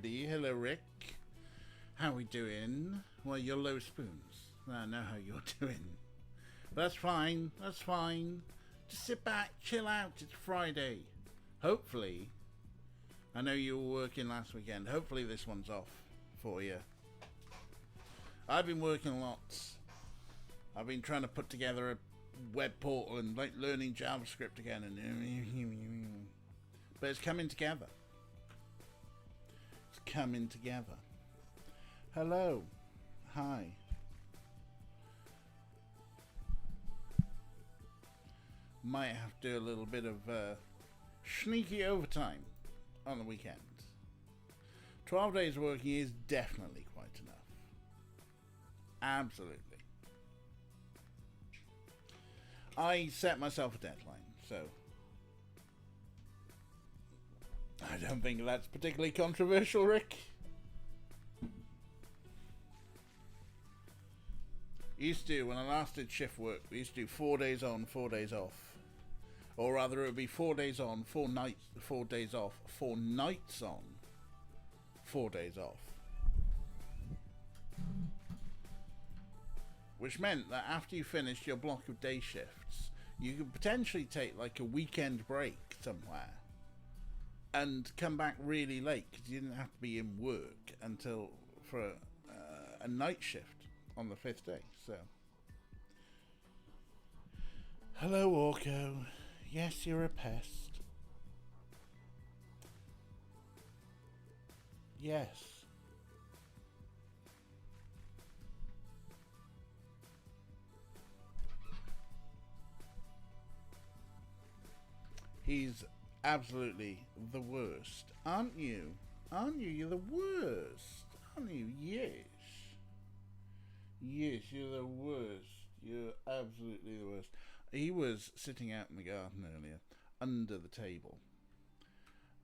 everybody. Hello, Rick. How we doing? Well, you're low spoons. I know how you're doing. That's fine. That's fine. Just sit back, chill out. It's Friday. Hopefully, I know you were working last weekend. Hopefully this one's off for you. I've been working lots. I've been trying to put together a web portal and like learning JavaScript again, and but it's coming together. It's coming together. Hello. Hi. Might have to do a little bit of sneaky overtime on the weekend. 12 days working is definitely quite enough. Absolutely. I set myself a deadline, so I don't think that's particularly controversial, Rick. Used to, when I last did shift work, we used to do 4 days on, 4 days off. Or rather, it would be 4 days on, 4 days off, 4 nights on, 4 days off. Which meant that after you finished your block of day shifts, you could potentially take like a weekend break somewhere and come back really late because you didn't have to be in work until for a night shift on the 5th day. So, hello, Orko. Yes, you're a pest. Yes. He's absolutely the worst, aren't you? Aren't you? You're the worst, aren't you? Yes. Yes, you're the worst. You're absolutely the worst. He was sitting out in the garden earlier, under the table.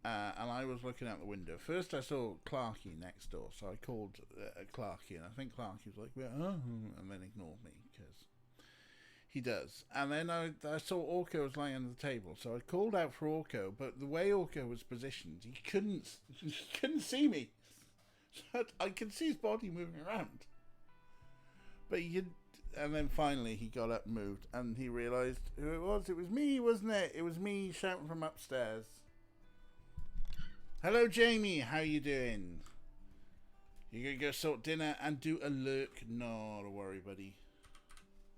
And I was looking out the window. First I saw Clarky next door, so I called Clarky, and I think Clarky was like, and then ignored me, because he does. And then I saw Orko was lying under the table, so I called out for Orko, but the way Orko was positioned, he couldn't see me. So I could see his body moving around. But and then finally he got up and moved, and he realised who it was. It was me, wasn't it? It was me shouting from upstairs. Hello, Jamie. How you doing? You gonna go sort dinner and do a lurk? Not a worry, buddy.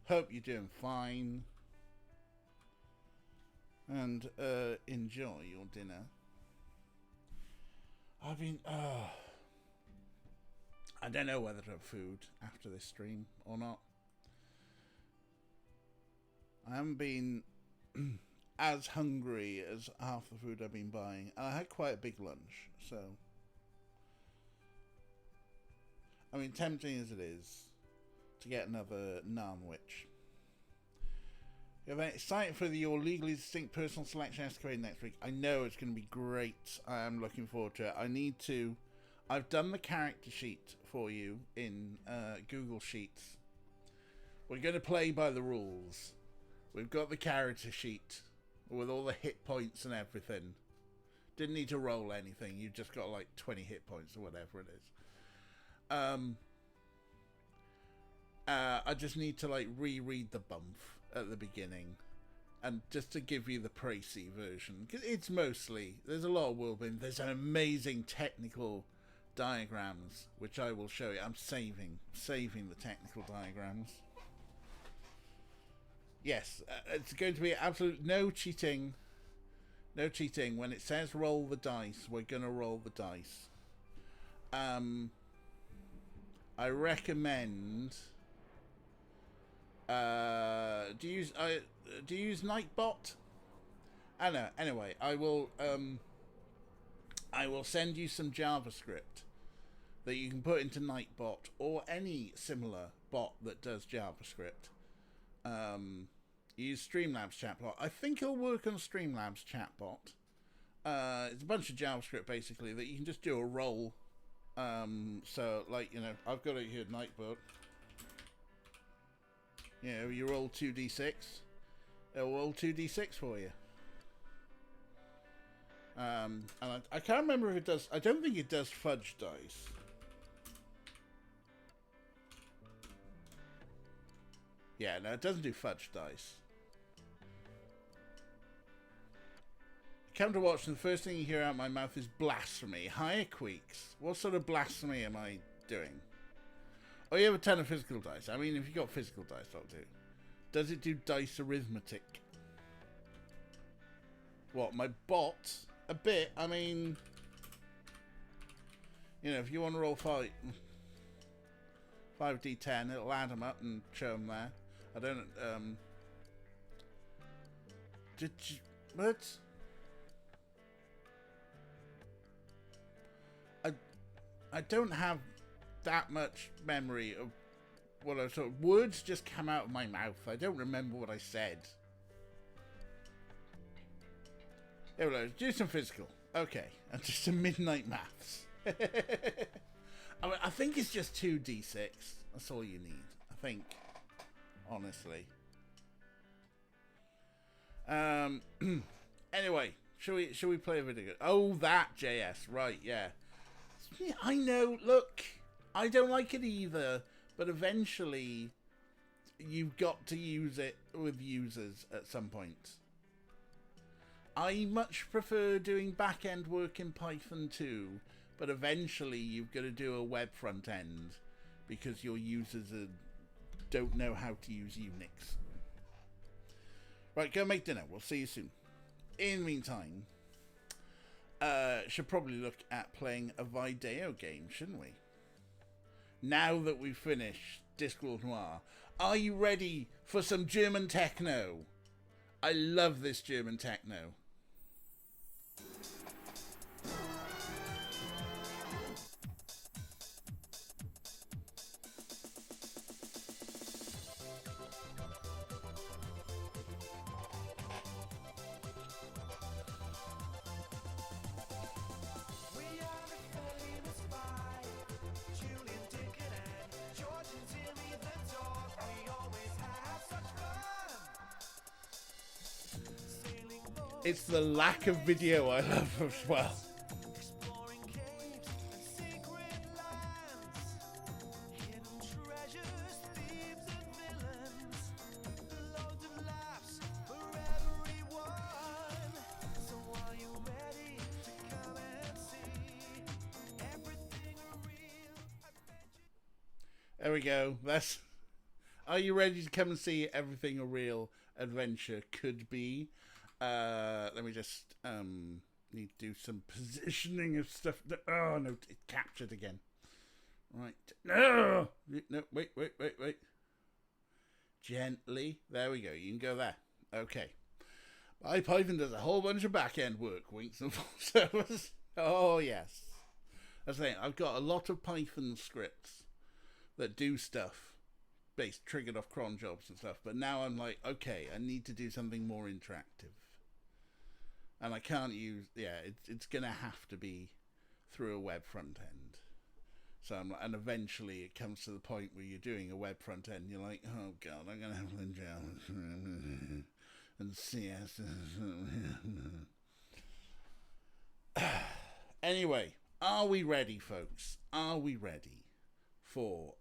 Hope you're doing fine. And enjoy your dinner. I've been... I don't know whether to have food after this stream or not. I haven't been as hungry as half the food I've been buying. And I had quite a big lunch, so... I mean, tempting as it is to get another Narnwich. I'm excited for your legally distinct personal selection escapade next week. I know it's going to be great. I am looking forward to it. I've done the character sheet for you in Google Sheets. We're going to play by the rules. We've got the character sheet with all the hit points and everything. Didn't need to roll anything. You've just got like 20 hit points or whatever it is. I just need to like reread the bump at the beginning, and just to give you the précis version, because it's mostly, there's a lot of world building. There's an amazing technical diagrams which I will show you. I'm saving the technical diagrams. Yes, it's going to be absolute no cheating. When it says roll the dice, we're going to roll the dice. I recommend do you use Nightbot? I don't know. Anyway, I will send you some JavaScript that you can put into Nightbot or any similar bot that does JavaScript. Use Streamlabs chatbot. I think it'll work on Streamlabs chatbot. It's a bunch of JavaScript basically that you can just do a roll. So like, I've got it here, Nightbot. You roll 2d6. It'll roll 2d6 for you. And I can't remember if it does. I don't think it does fudge dice. Yeah, no, it doesn't do fudge dice. Come to watch, and the first thing you hear out of my mouth is blasphemy. Hiya, Queeks. What sort of blasphemy am I doing? Oh, you have a ton of physical dice. I mean, if you got physical dice, that'll do. Does it do dice arithmetic? What, my bot? A bit. I mean, you know, if you want to roll 5d10, it'll add them up and show them there. I don't, did you, what? I don't have that much memory of what I saw. Words just come out of my mouth. I don't remember what I said. Here we go. Do some physical. Okay. And just some midnight maths. I mean, I think it's just 2d6. That's all you need. I think. Honestly. Anyway. Shall we play a video? Oh, that JS. Right, yeah. Yeah, I know. Look, I don't like it either, but eventually you've got to use it with users at some point. I much prefer doing back-end work in Python too, but eventually you've got to do a web front end because your users don't know how to use Unix. Right, go make dinner. We'll see you soon. In the meantime, should probably look at playing a Video game, shouldn't we? Now that we've finished Discworld Noir, are you ready for some German techno? I love this German techno. It's the lack of video I love as well. There we go. That's. Are you ready to come and see everything a real adventure could be? Let me just need to do some positioning of stuff. Oh no, it captured again. Right. No, wait. Gently. There we go. You can go there. Okay. Python does a whole bunch of back end work. Winks and full service. Oh yes. I was saying, I've got a lot of Python scripts that do stuff based triggered off cron jobs and stuff. But now I'm like, okay, I need to do something more interactive. And I can't use, it's going to have to be through a web front end. So and eventually it comes to the point where you're doing a web front end. You're like, oh God, I'm going to have to learn Java and CS. Anyway, are we ready, folks? Are we ready for,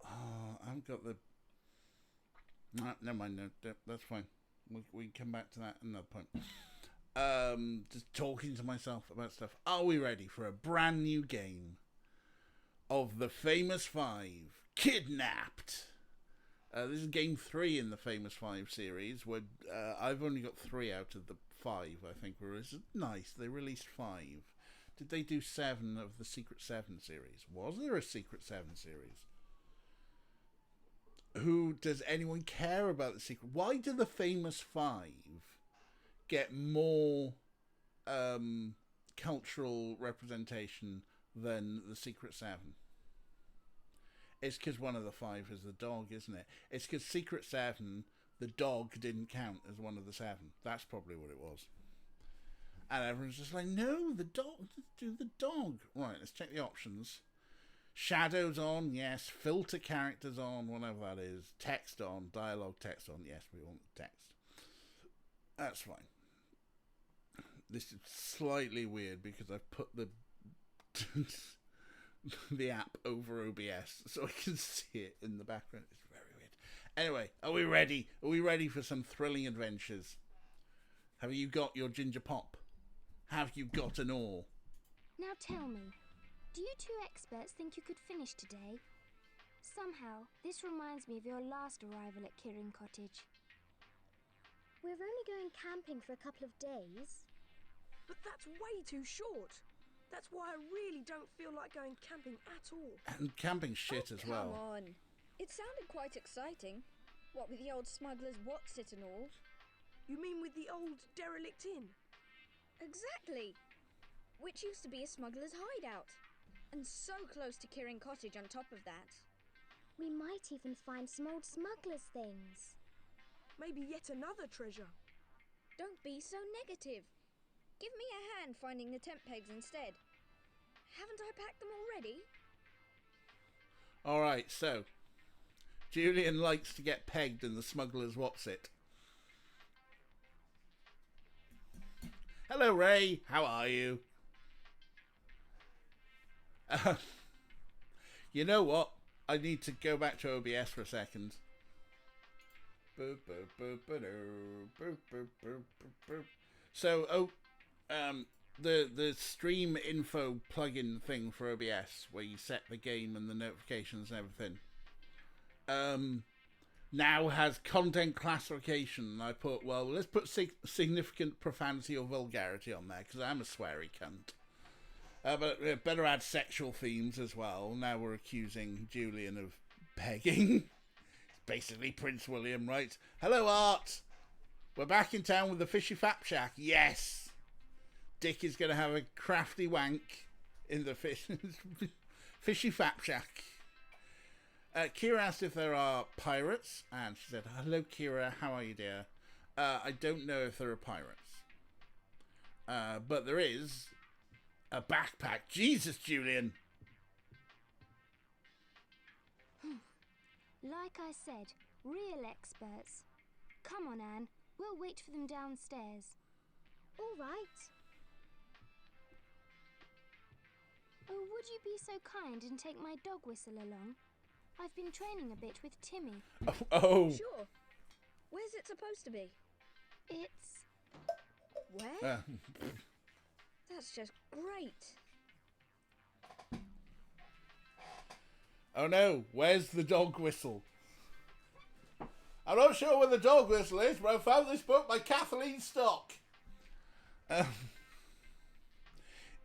I've got the, never mind, no, that's fine. We can come back to that at another point. Just talking to myself about stuff. Are we ready for a brand new game of the Famous Five, Kidnapped? This is game 3 in the Famous Five series, where I've only got 3 out of the 5, I think. It's nice, they released 5. Did they do 7 of the Secret 7 series? Was there a Secret 7 series? Who does anyone care about the Secret? Why do the Famous Five get more cultural representation than the Secret 7? It's because one of the 5 is the dog, isn't it? It's because Secret 7, the dog didn't count as one of the 7. That's probably what it was. And everyone's just like, no, the dog, do the dog. Right, let's check the options. Shadows on, yes. Filter characters on, whatever that is. Text on, dialogue text on. Yes, we want text. That's fine. this is slightly weird because I've put the the app over OBS so I can see it in the background. It's very weird. Anyway, are we ready? Are we ready for some thrilling adventures? Have you got your ginger pop? Have you got an oar? Now tell me, do you two experts think you could finish today? Somehow, this reminds me of your last arrival at Kirin Cottage. We're only going camping for a couple of days. But that's way too short. That's why I really don't feel like going camping at all. And camping shit as well. Come on. It sounded quite exciting. What with the old smuggler's what's-it and all. You mean with the old derelict inn? Exactly. Which used to be a smuggler's hideout. And so close to Kirin Cottage on top of that. We might even find some old smuggler's things. Maybe yet another treasure. Don't be so negative. Give me a hand finding the tent pegs instead. Haven't I packed them already? Alright, so Julian likes to get pegged in the smuggler's what's-it. Hello, Ray. How are you? You know what? I need to go back to OBS for a second. So, the stream info plugin thing for OBS, where you set the game and the notifications and everything, now has content classification. And I put, well, let's put significant profanity or vulgarity on there, because I'm a sweary cunt. But better add sexual themes as well. Now we're accusing Julian of pegging. It's basically Prince William, right? Hello, Art. We're back in town with the Fishy Fap Shack. Yes. Dick is going to have a crafty wank in the Fishy Fap Shack. Kira asked if there are pirates, and she said, hello, Kira. How are you, dear? I don't know if there are pirates. But there is a backpack. Jesus, Julian. Like I said, real experts. Come on, Anne. We'll wait for them downstairs. All right. Oh, would you be so kind and take my dog whistle along? I've been training a bit with Timmy. Oh. Sure. Where's it supposed to be? It's... Where? That's just great. Oh no, where's the dog whistle? I'm not sure where the dog whistle is, but I found this book by Kathleen Stock.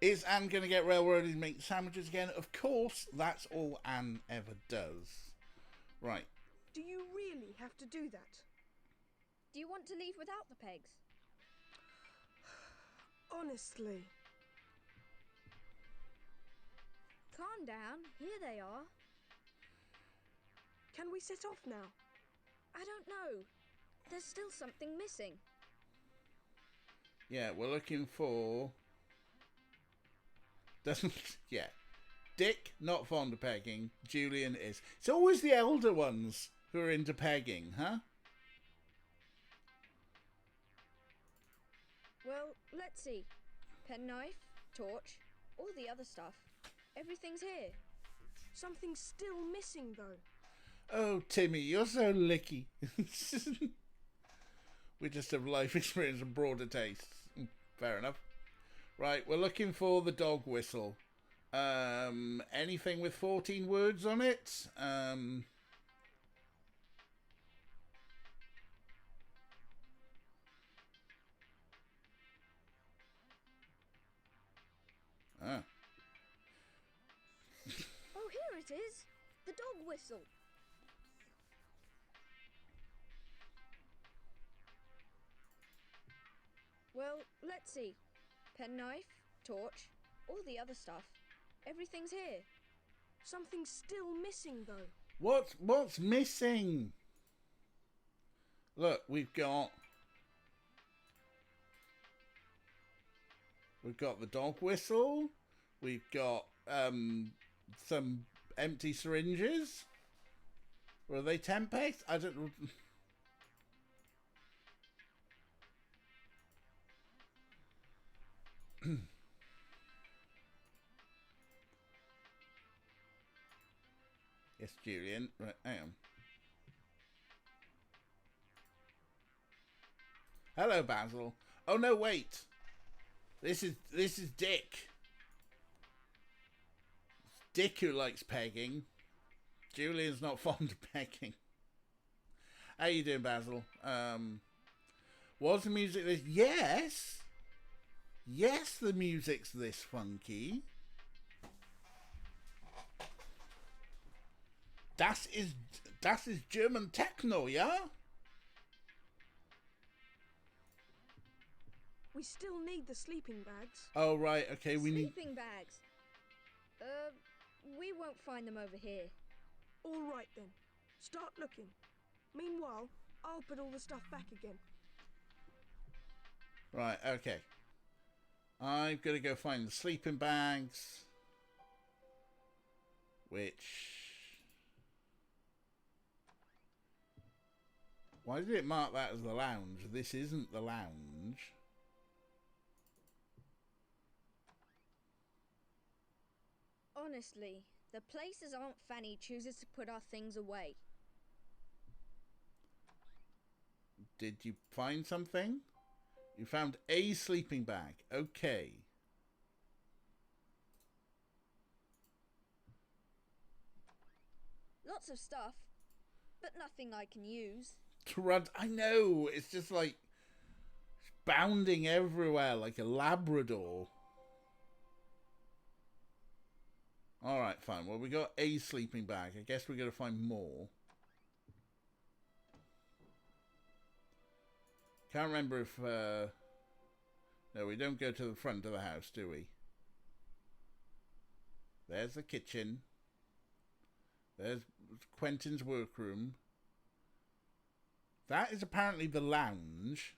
Is Anne going to get railroaded and make sandwiches again? Of course, that's all Anne ever does. Right. Do you really have to do that? Do you want to leave without the pegs? Honestly. Calm down. Here they are. Can we set off now? I don't know. There's still something missing. Yeah, we're looking for... yeah. Dick, not fond of pegging. Julian is. It's always the elder ones who are into pegging, huh? Well, let's see. Penknife, torch, all the other stuff. Everything's here. Something's still missing, though. Oh, Timmy, you're so licky. We just have life experience and broader tastes. Fair enough. Right, we're looking for the dog whistle. Anything with 14 words on it? Oh, here it is. The dog whistle. Well, let's see. Penknife, torch, all the other stuff. Everything's here. Something's still missing, though. What's missing? Look, we've got the dog whistle. We've got some empty syringes. Were they Tempex? I don't know. Yes, Julian. Right, hang on. Hello, Basil. Oh no, wait. This is Dick. It's Dick who likes pegging. Julian's not fond of pegging. How you doing, Basil? Was the music this? Yes. Yes, the music's this funky. Das ist German Techno, yeah? We still need the sleeping bags. Oh, right, okay, we need... Sleeping bags. We won't find them over here. All right then. Start looking. Meanwhile, I'll put all the stuff back again. Right, okay. I've got to go find the sleeping bags. Which... Why did it mark that as the lounge? This isn't the lounge. Honestly, the places Aunt Fanny chooses to put our things away. Did you find something? You found a sleeping bag. Okay. Lots of stuff, but nothing I can use. To run, I know. It's just like bounding everywhere like a Labrador. All right, fine. Well, we got a sleeping bag. I guess we're going to find more. Can't remember if... No, we don't go to the front of the house, do we? There's the kitchen. There's Quentin's workroom. That is apparently the lounge.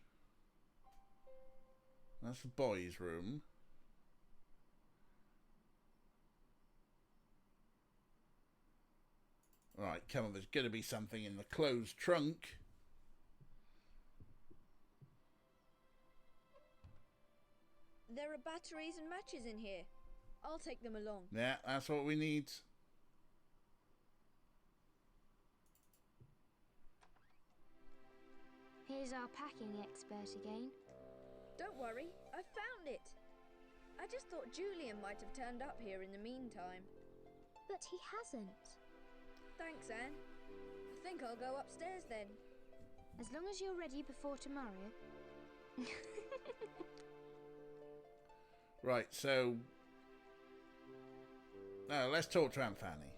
That's the boys' room. Right, come on, there's going to be something in the closed trunk. There are batteries and matches in here. I'll take them along. Yeah, that's what we need. Here's our packing expert again. Don't worry, I found it. I just thought Julian might have turned up here in the meantime. But he hasn't. Thanks, Anne. I think I'll go upstairs then. As long as you're ready before tomorrow. Right, so... No, let's talk to Aunt Fanny.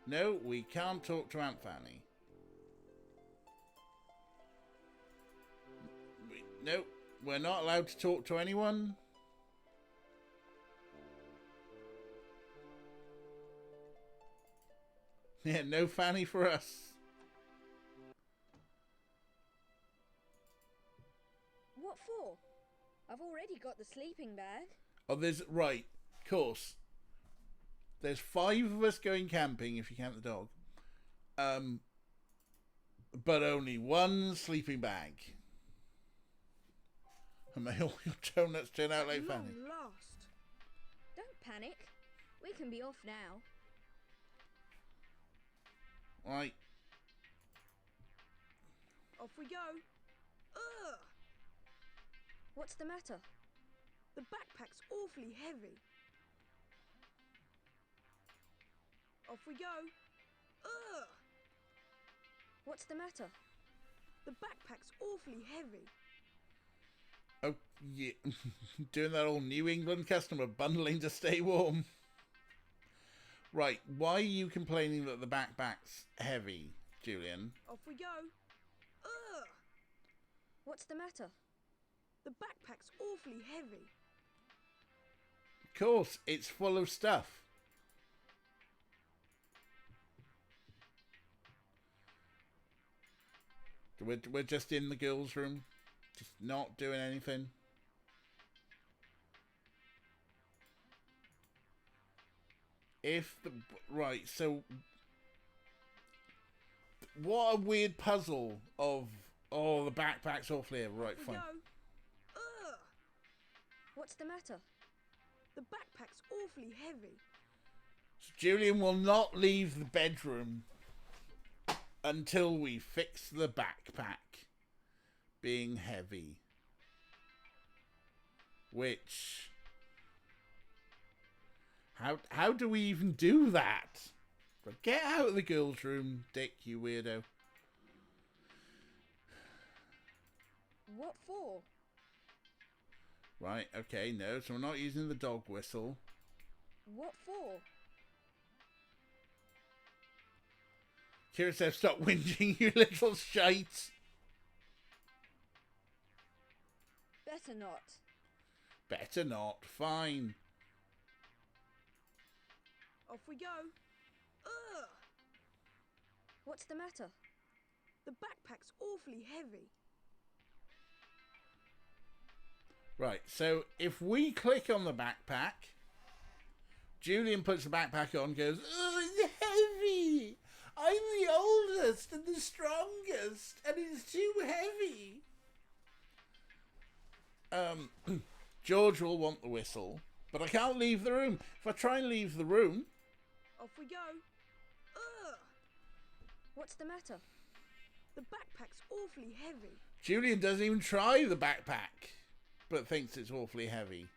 No, we can't talk to Aunt Fanny. No, we're not allowed to talk to anyone. Yeah, no Fanny for us. What for? I've already got the sleeping bag. Oh, there's... Right, of course. There's 5 of us going camping, if you count the dog. But only 1 sleeping bag. And may all your donuts turn out like Fanny. Long last. Don't panic. We can be off now. Right. Off we go. Ugh! What's the matter? The backpack's awfully heavy. Off we go. Ugh! What's the matter? The backpack's awfully heavy. Oh, yeah. Doing that old New England customer bundling to stay warm. Right, why are you complaining that the backpack's heavy, Julian? Off we go. Ugh! What's the matter? The backpack's awfully heavy. Of course, it's full of stuff. We're just in the girls' room, just not doing anything. If the... Right, so... What a weird puzzle of... Oh, the backpack's awfully heavy. Right, Off we fine. go. Ugh! What's the matter? The backpack's awfully heavy. So Julian will not leave the bedroom until we fix the backpack being heavy. Which... How do we even do that? Get out of the girls' room, Dick, you weirdo. What for? Right, okay, no, so we're not using the dog whistle. What for? Kira says, stop whinging, you little shite. Better not. Better not, fine. Off we go. Ugh! What's the matter? The backpack's awfully heavy. Right, so if we click on the backpack, Julian puts the backpack on, goes, oh, it's heavy. I'm the oldest and the strongest, and it's too heavy. George will want the whistle, but I can't leave the room. If I try and leave the room... Off we go. Ugh! What's the matter? The backpack's awfully heavy. Julian doesn't even try the backpack, but thinks it's awfully heavy.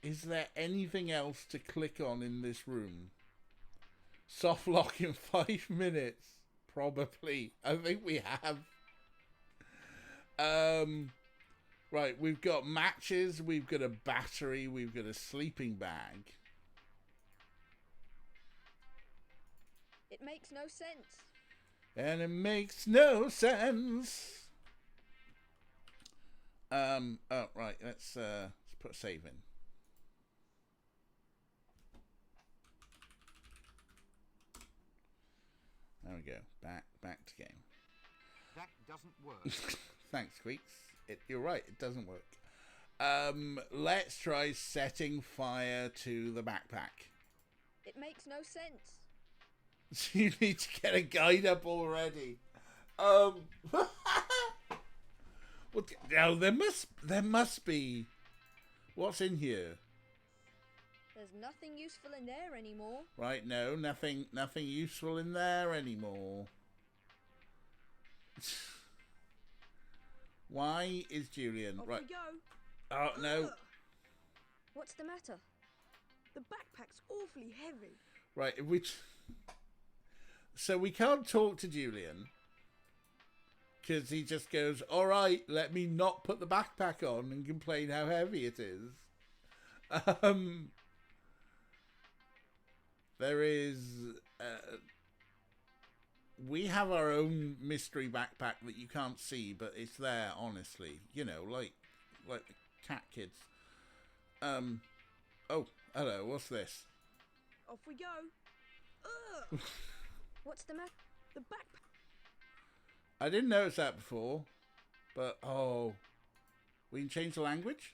Is there anything else to click on in this room? Soft lock in 5 minutes. Probably. I think we have. Right, we've got matches, we've got a battery, we've got a sleeping bag. It makes no sense. And it makes no sense. Oh, right, let's put a save in. There we go. Back to game. That doesn't work. Thanks, Squeaks. You're right, it doesn't work. Let's try setting fire to the backpack. It makes no sense. You need to get a guide up already. Well, no, there must be. What's in here? There's nothing useful in there anymore. Right, no, nothing useful in there anymore. Why is Julian Off right? we go. Oh no! Ugh! What's the matter? The backpack's awfully heavy. Right, if we. So we can't talk to Julian because he just goes, "All right, let me not put the backpack on and complain how heavy it is." There is. We have our own mystery backpack that you can't see, but it's there, honestly. You know, like the cat kids. Oh, hello. What's this? Off we go. Ugh! What's the matter? The backpack. I didn't notice that before, but oh, we can change the language.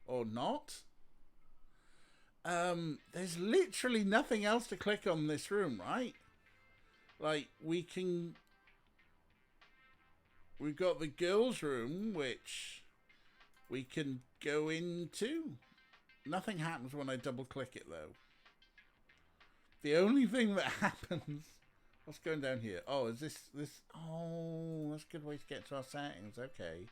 Or not? There's literally nothing else to click on in this room, right? Like, we've got the girls' room, which we can go into. Nothing happens when I double click it, though. The only thing that happens... What's going down here? Oh, is this... Oh, that's a good way to get to our settings. Okay.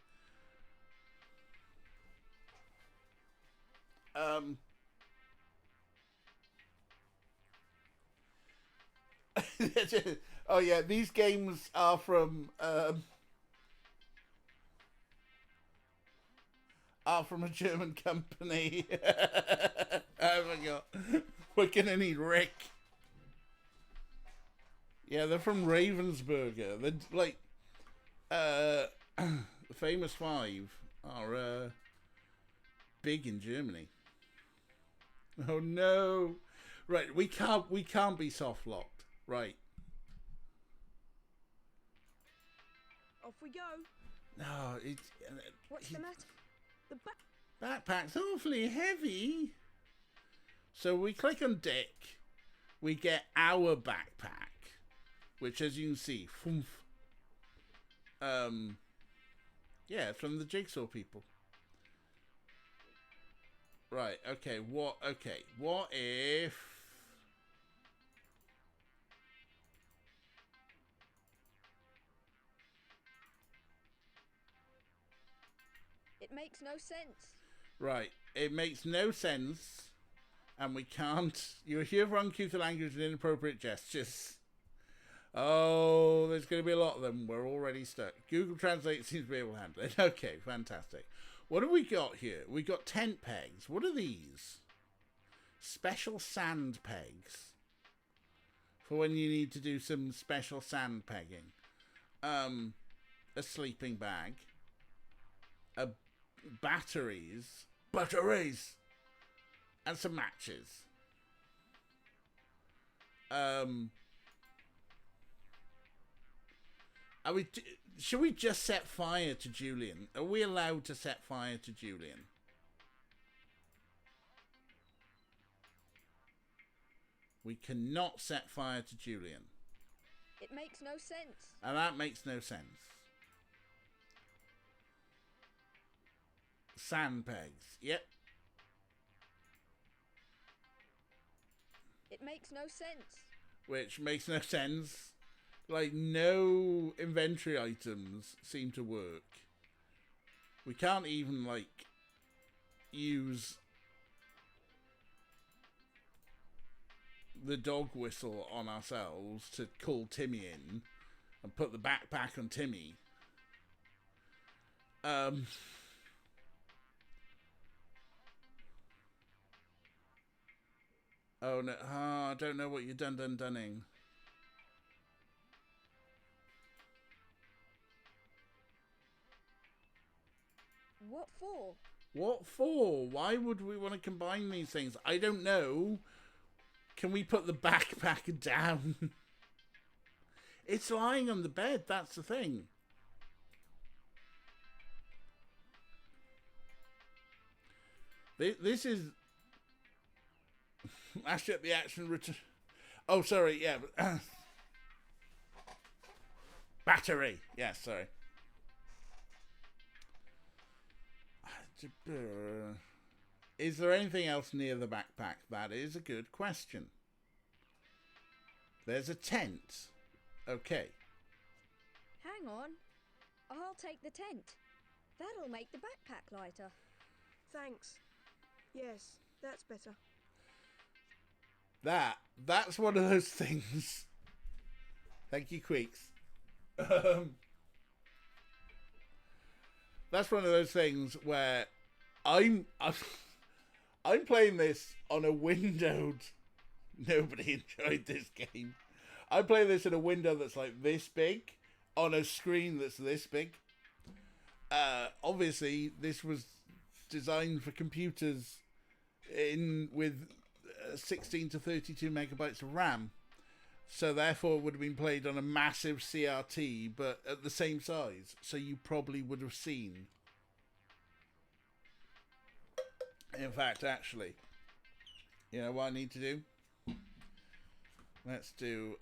Oh yeah, these games are from a German company. I forgot. We're gonna need Rick. Yeah, they're from Ravensburger. They're like the Famous Five are big in Germany. Oh no! Right, we can't be soft locked. Right. Off we go. No, it's... What's the matter? The Backpack's awfully heavy. So we click on Dick. We get our backpack. Which, as you can see, Yeah, from the Jigsaw people. Right, okay, what if... It makes no sense. Right, it makes no sense, and we can't... You hear for uncouth language and inappropriate gestures. Oh, there's going to be a lot of them. We're already stuck. Google Translate seems to be able to handle it. Okay, fantastic. What have we got here? We got tent pegs. What are these? Special sand pegs. For when you need to do some special sand pegging. A sleeping bag. Batteries. And some matches. Should we just set fire to Julian? Are we allowed to set fire to Julian? We cannot set fire to Julian. It makes no sense. And that makes no sense. Sand pegs. Yep. It makes no sense. Which makes no sense. Like, no inventory items seem to work. We can't even, like, use the dog whistle on ourselves to call Timmy in and put the backpack on Timmy. Oh, no. Oh, I don't know what you're dunning. What for? What for? Why would we want to combine these things? I don't know. Can we put the backpack down? It's lying on the bed, that's the thing. This is... Actually, the action return... Oh, sorry, yeah. Battery. Yes, sorry. Is there anything else near the backpack? That is a good question. There's a tent. Okay. Hang on. I'll take the tent. That'll make the backpack lighter. Thanks. Yes, that's better. That's one of those things. Thank you, Queeks. That's one of those things where I'm playing this on a windowed. Nobody enjoyed this game. I'm playing this in a window that's like this big on a screen that's this big. Obviously, this was designed for computers with 16 to 32 megabytes of RAM. So therefore it would have been played on a massive CRT, but at the same size. So you probably would have seen. In fact, actually, you know what I need to do? Let's do...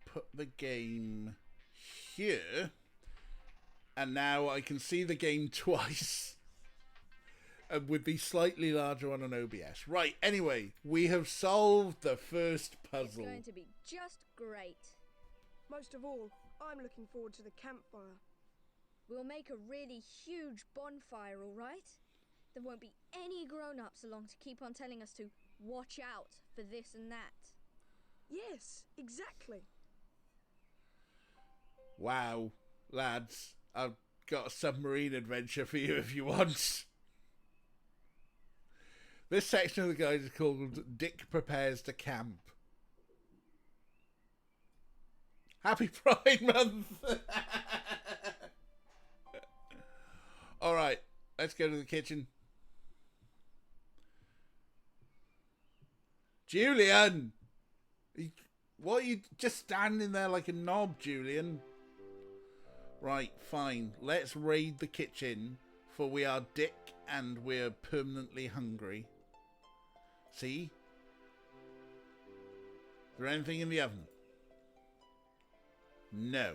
put the game here. And now I can see the game twice. And with the slightly larger one on OBS. Right, anyway, we have solved the first puzzle. It's going to be just great. Most of all, I'm looking forward to the campfire. We'll make a really huge bonfire, all right? There won't be any grown-ups along to keep on telling us to watch out for this and that. Yes, exactly. Wow, lads. I've got a submarine adventure for you if you want. This section of the guide is called Dick Prepares to Camp. Happy Pride Month! Alright, let's go to the kitchen. Julian! What are you just standing there like a knob, Julian? Right, fine. Let's raid the kitchen, for we are Dick and we're permanently hungry. See? Is there anything in the oven? No.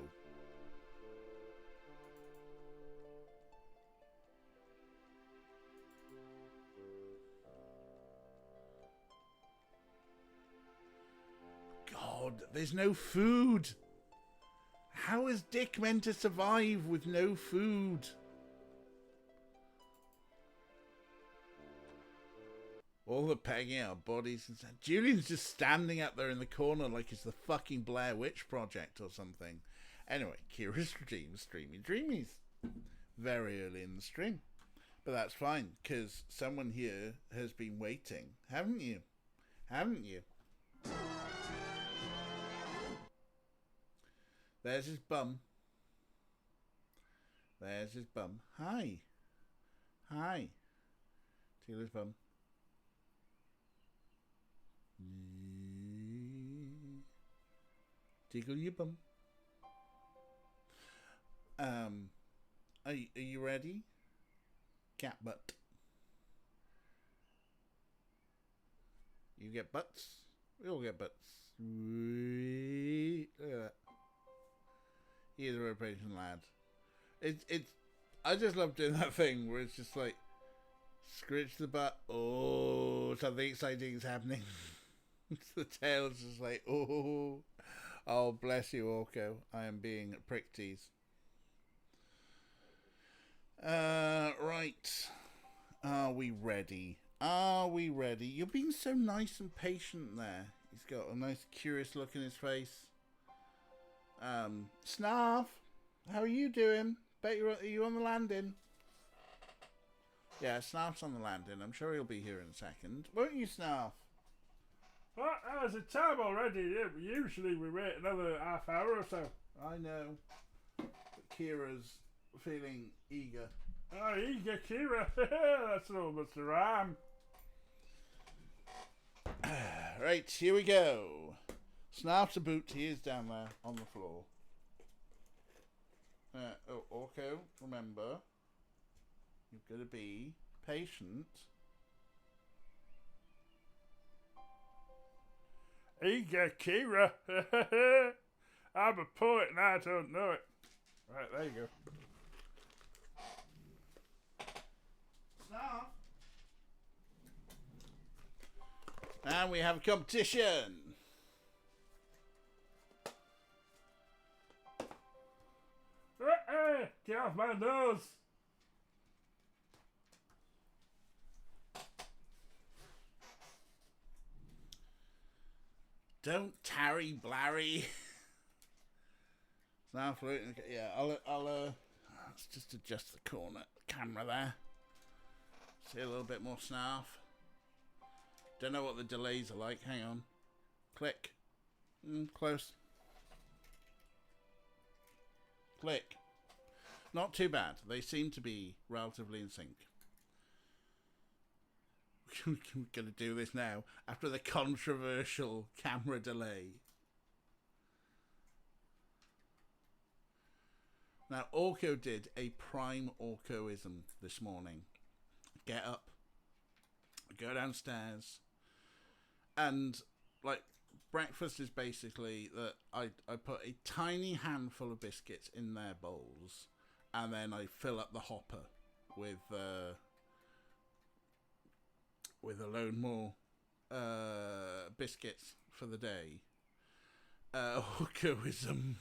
God, there's no food. How is Dick meant to survive with no food? All the pegging out bodies and stuff. Julian's just standing up there in the corner like it's the fucking Blair Witch Project or something. Anyway, Kira's streamy dreamies. Very early in the stream. But that's fine, because someone here has been waiting. Haven't you? Haven't you? There's his bum. There's his bum. Hi. Hi. Tila's bum. Tickle your bum. Are you ready? Cat butt. You get butts? We all get butts. Look at that. Either operation lad. It's I just love doing that thing where it's just like scritch the butt. Oh, something exciting is happening. The tail's just like, oh, bless you, Orko. I am being prick teased. Right. Are we ready? Are we ready? You're being so nice and patient there. He's got a nice curious look in his face. Snarf, how are you doing? Bet are you on the landing? Yeah, Snarf's on the landing. I'm sure he'll be here in a second. Won't you, Snarf? What? There's a time already. Yeah, usually we wait another half hour or so. I know. But Kira's feeling eager. Oh, eager Kira. That's almost a rhyme. Right, here we go. Snarf's a boot. He is down there on the floor. Orko, remember, you've got to be patient. Eager Kira. I'm a poet and I don't know it. Right, there you go. Snarf. And we have a competition. Get off my nose! Don't tarry, Blarry. Snarf, yeah, let's just adjust the camera there. See a little bit more Snarf. Don't know what the delays are like. Hang on. Click. Close. Click. Not too bad. They seem to be relatively in sync. We're going to do this now after the controversial camera delay. Now, Orko did a prime Orkoism this morning. Get up, go downstairs, and like breakfast is basically that I put a tiny handful of biscuits in their bowls, and then I fill up the hopper with a load more biscuits for the day. Orkoism.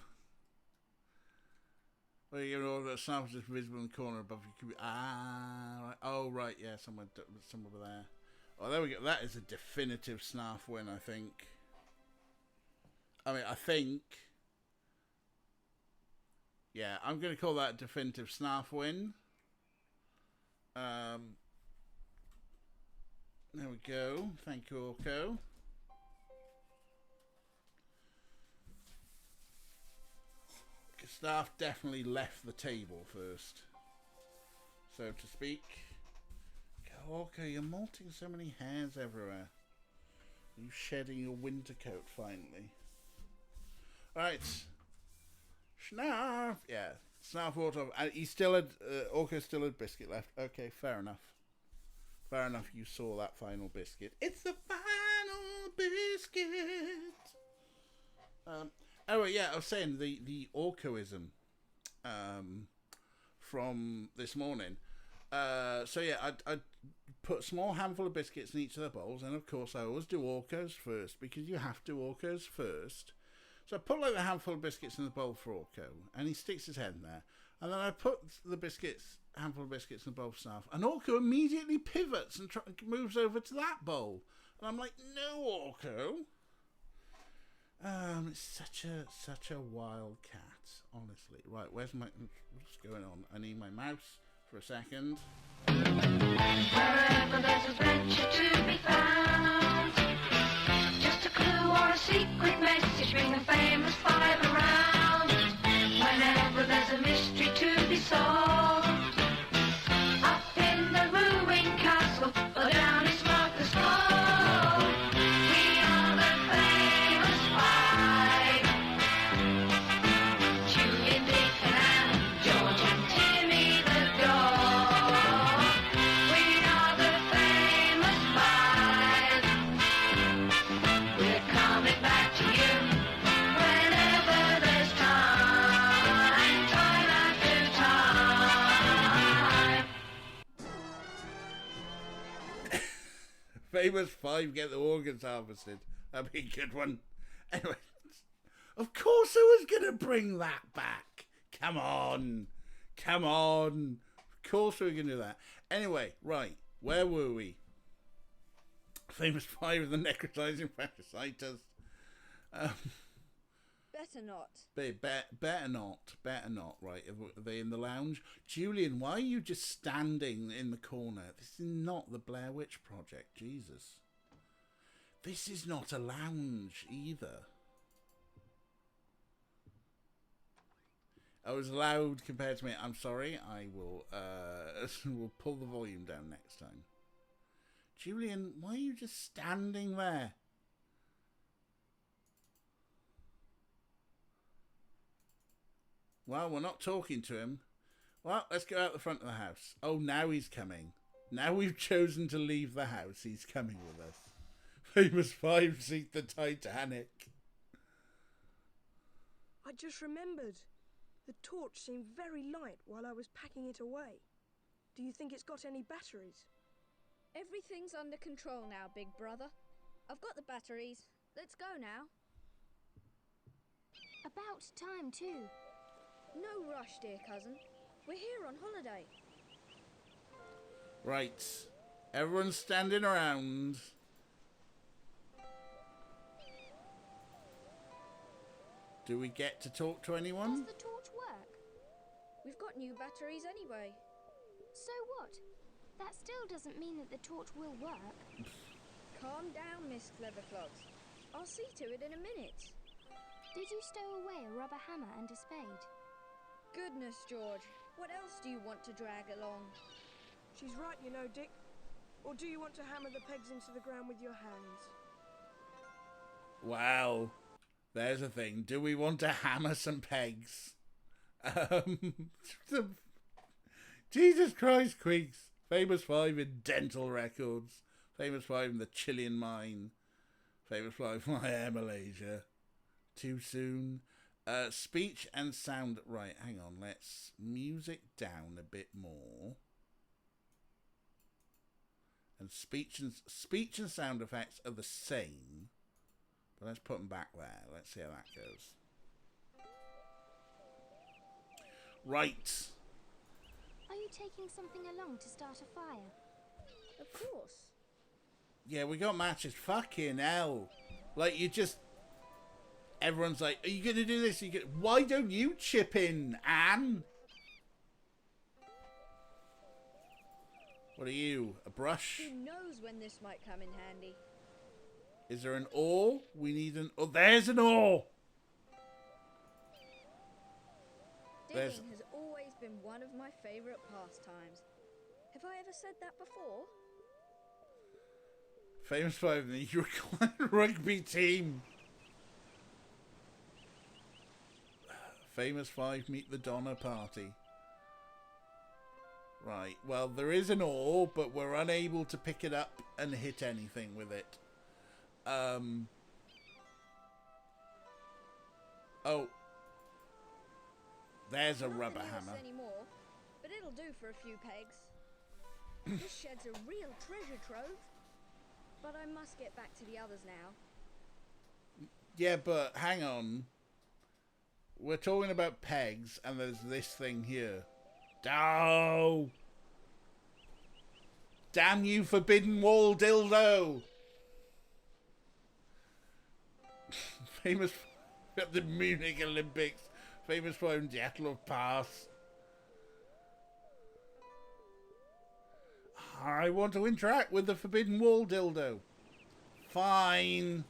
Well, you know, that Snarf is just visible in the corner above your computer. Right. Oh, right, yeah, somewhere over there. Oh, there we go. That is a definitive Snarf win, I think. Yeah, I'm going to call that a definitive Snarf win. There we go. Thank you, Orko. Snarf definitely left the table first, so to speak. Orko, you're molting so many hairs everywhere. You shedding your winter coat finally. Right, Snarf. Yeah, Snarf walked off. He still had Orko still had biscuit left. Okay, fair enough. Fair enough, you saw that final biscuit. It's the final biscuit. Oh yeah, I was saying the Orcoism from this morning. So yeah, I'd put a small handful of biscuits in each of the bowls, and of course I always do Orcos first because you have to Orcos first. So I put like a handful of biscuits in the bowl for Orco, and he sticks his head in there. And then I put the handful of biscuits in the bowl for Snarf, and Orco immediately pivots and moves over to that bowl. And I'm like, no, Orco. It's such a wild cat, honestly. Right, what's going on? I need my mouse for a second. Wherever there's adventure to be found, just a clue or a secret message, bring the famous five around. Whenever there's a mystery to be solved, up in the ruined castle, or down its marvelous cove, we are the famous five. Julian, Dick and Anne, George and Timmy the dog. We are the famous five. We're coming back to you whenever there's time, time after time. Famous five get the organs harvested. That'd be a good one. Anyway, of course I was going to bring that back. Come on. Of course we were going to do that. Anyway, right. Where were we? Famous five of the necrotizing parasitus. Better not. Better not. Right, are they in the lounge? Julian, why are you just standing in the corner? This is not the Blair Witch Project. Jesus. This is not a lounge either. I was loud compared to me. I'm sorry. I will will pull the volume down next time. Julian, why are you just standing there? Well, we're not talking to him. Well, let's go out the front of the house. Oh, now he's coming. Now we've chosen to leave the house. He's coming with us. Famous five seek the Titanic. I just remembered. The torch seemed very light while I was packing it away. Do you think it's got any batteries? Everything's under control now, big brother. I've got the batteries. Let's go now. About time, too. No rush, dear cousin. We're here on holiday. Right. Everyone's standing around. Do we get to talk to anyone? Does the torch work? We've got new batteries anyway. So what? That still doesn't mean that the torch will work. Calm down, Miss Cleverclogs. I'll see to it in a minute. Did you stow away a rubber hammer and a spade? Goodness, George. What else do you want to drag along? She's right, you know, Dick. Or do you want to hammer the pegs into the ground with your hands? Wow. There's a thing. Do we want to hammer some pegs? Jesus Christ, Queeks. Famous five in dental records. Famous five in the Chilean mine. Famous five in my air Malaysia. Too soon. Speech and sound. Right, hang on. Let's music down a bit more. And speech and sound effects are the same. But let's put them back there. Let's see how that goes. Right. Are you taking something along to start a fire? Of course. Yeah, we got matches. Fucking hell. Like, you just... Everyone's like, are you going to do this? Why don't you chip in, Anne? What are you? A brush? Who knows when this might come in handy? Is there an oar? We need an... Oh, there's an oar! Digging has always been one of my favourite pastimes. Have I ever said that before? Famous five in the Uruguayan rugby team. Famous five meet the Donner party. Right, well, there is an ore, but we're unable to pick it up and hit anything with it. Oh. There's a Not rubber the newest hammer. Anymore, but it'll do for a few pegs. This shed's a real treasure trove. But I must get back to the others now. Yeah, but hang on. We're talking about pegs, and there's this thing here. Oh! Damn you, forbidden wall dildo! Famous at the Munich Olympics. Famous for Dyatlov Pass. I want to interact with the forbidden wall dildo. Fine.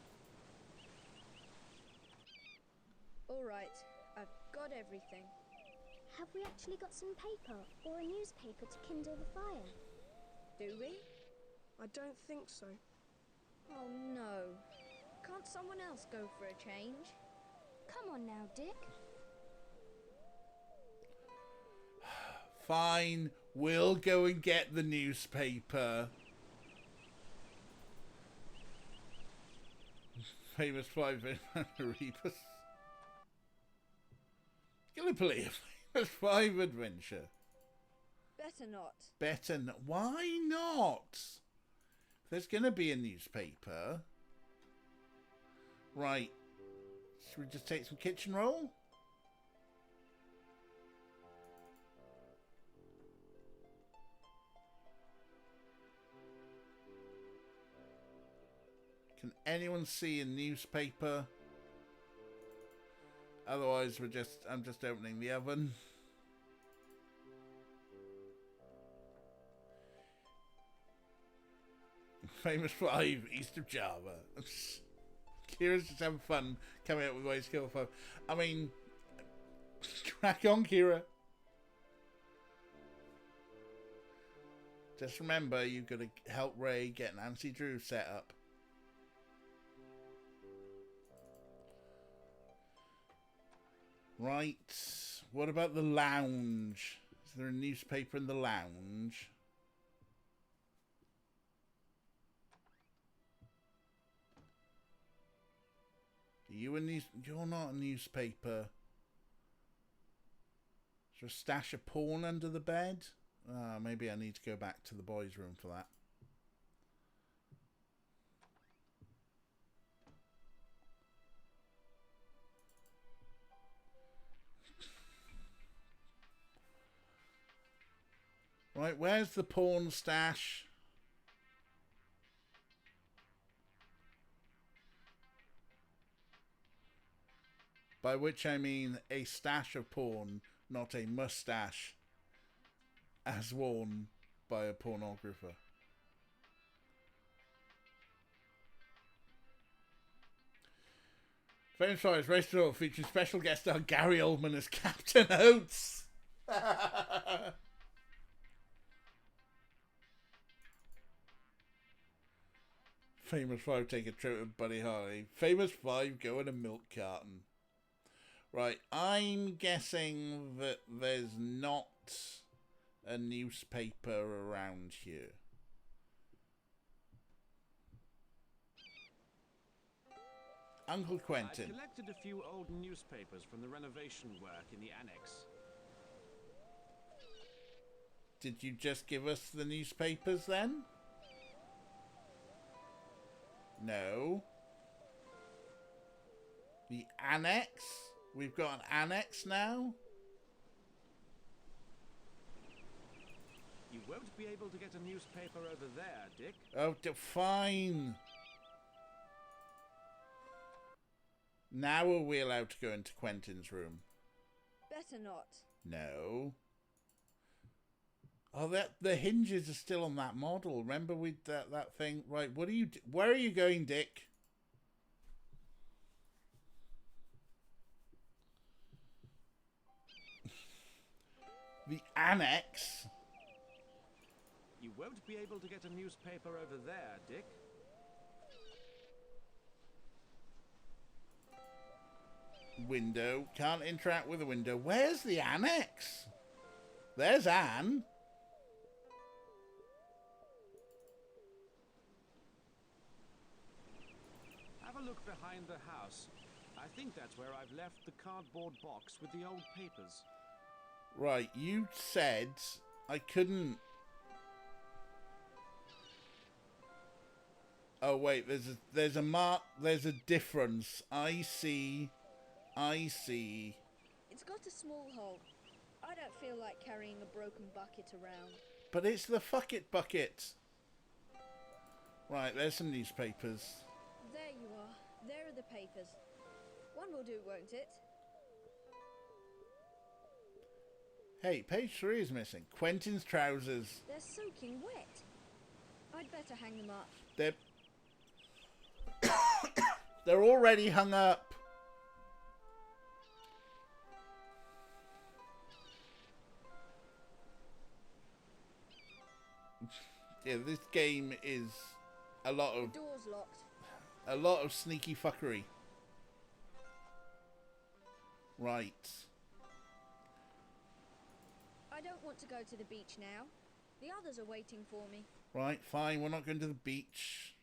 Alright, I've got everything. Have we actually got some paper or a newspaper to kindle the fire? Do we? I don't think so. Oh no. Can't someone else go for a change? Come on now, Dick. Fine. We'll go and get the newspaper. Famous 5 Rebus. Gallipoli, famous 5 adventure. Better not. Better not. Why not? There's going to be a newspaper. Right. Should we just take some kitchen roll? Can anyone see a newspaper? Otherwise, I'm just opening the oven. Famous 5, East of Java. Kira's just having fun coming up with ways to kill 5. I mean, crack on, Kira. Just remember, you've got to help Ray get Nancy Drew set up. Right. What about the lounge? Is there a newspaper in the lounge? You're not a newspaper. Is there a stash of porn under the bed? Maybe I need to go back to the boys' room for that. Right, where's the porn stash? By which I mean a stash of porn, not a mustache as worn by a pornographer. Famous Fires Race to All featuring special guest star Gary Oldman as Captain Oates. Famous 5 take a trip with Buddy Holly. Famous 5 go in a milk carton. Right, I'm guessing that there's not a newspaper around here. Uncle Quentin. I've collected a few old newspapers from the renovation work in the annex. Did you just give us the newspapers then? No. The annex? We've got an annex now? You won't be able to get a newspaper over there, Dick. Oh, fine. Now are we allowed to go into Quentin's room? Better not. No. Oh, the hinges are still on that model. Remember that thing? Right, what are you... Where are you going, Dick? The annex? You won't be able to get a newspaper over there, Dick. Window. Can't interact with the window. Where's the annex? There's Anne. out behind the house. I think that's where I've left the cardboard box with the old papers. Right, you said I couldn't... Oh wait, there's a difference. I see. It's got a small hole. I don't feel like carrying a broken bucket around. But it's the fuck it bucket. Right, there's some newspapers. There you are. There are the papers. One will do, won't it? Hey, page 3 is missing. Quentin's trousers. They're soaking wet. I'd better hang them up. They're already hung up. Yeah, this game is a lot of... The door's locked. A lot of sneaky fuckery. Right. I don't want to go to the beach now. The others are waiting for me. Right, fine. We're not going to the beach.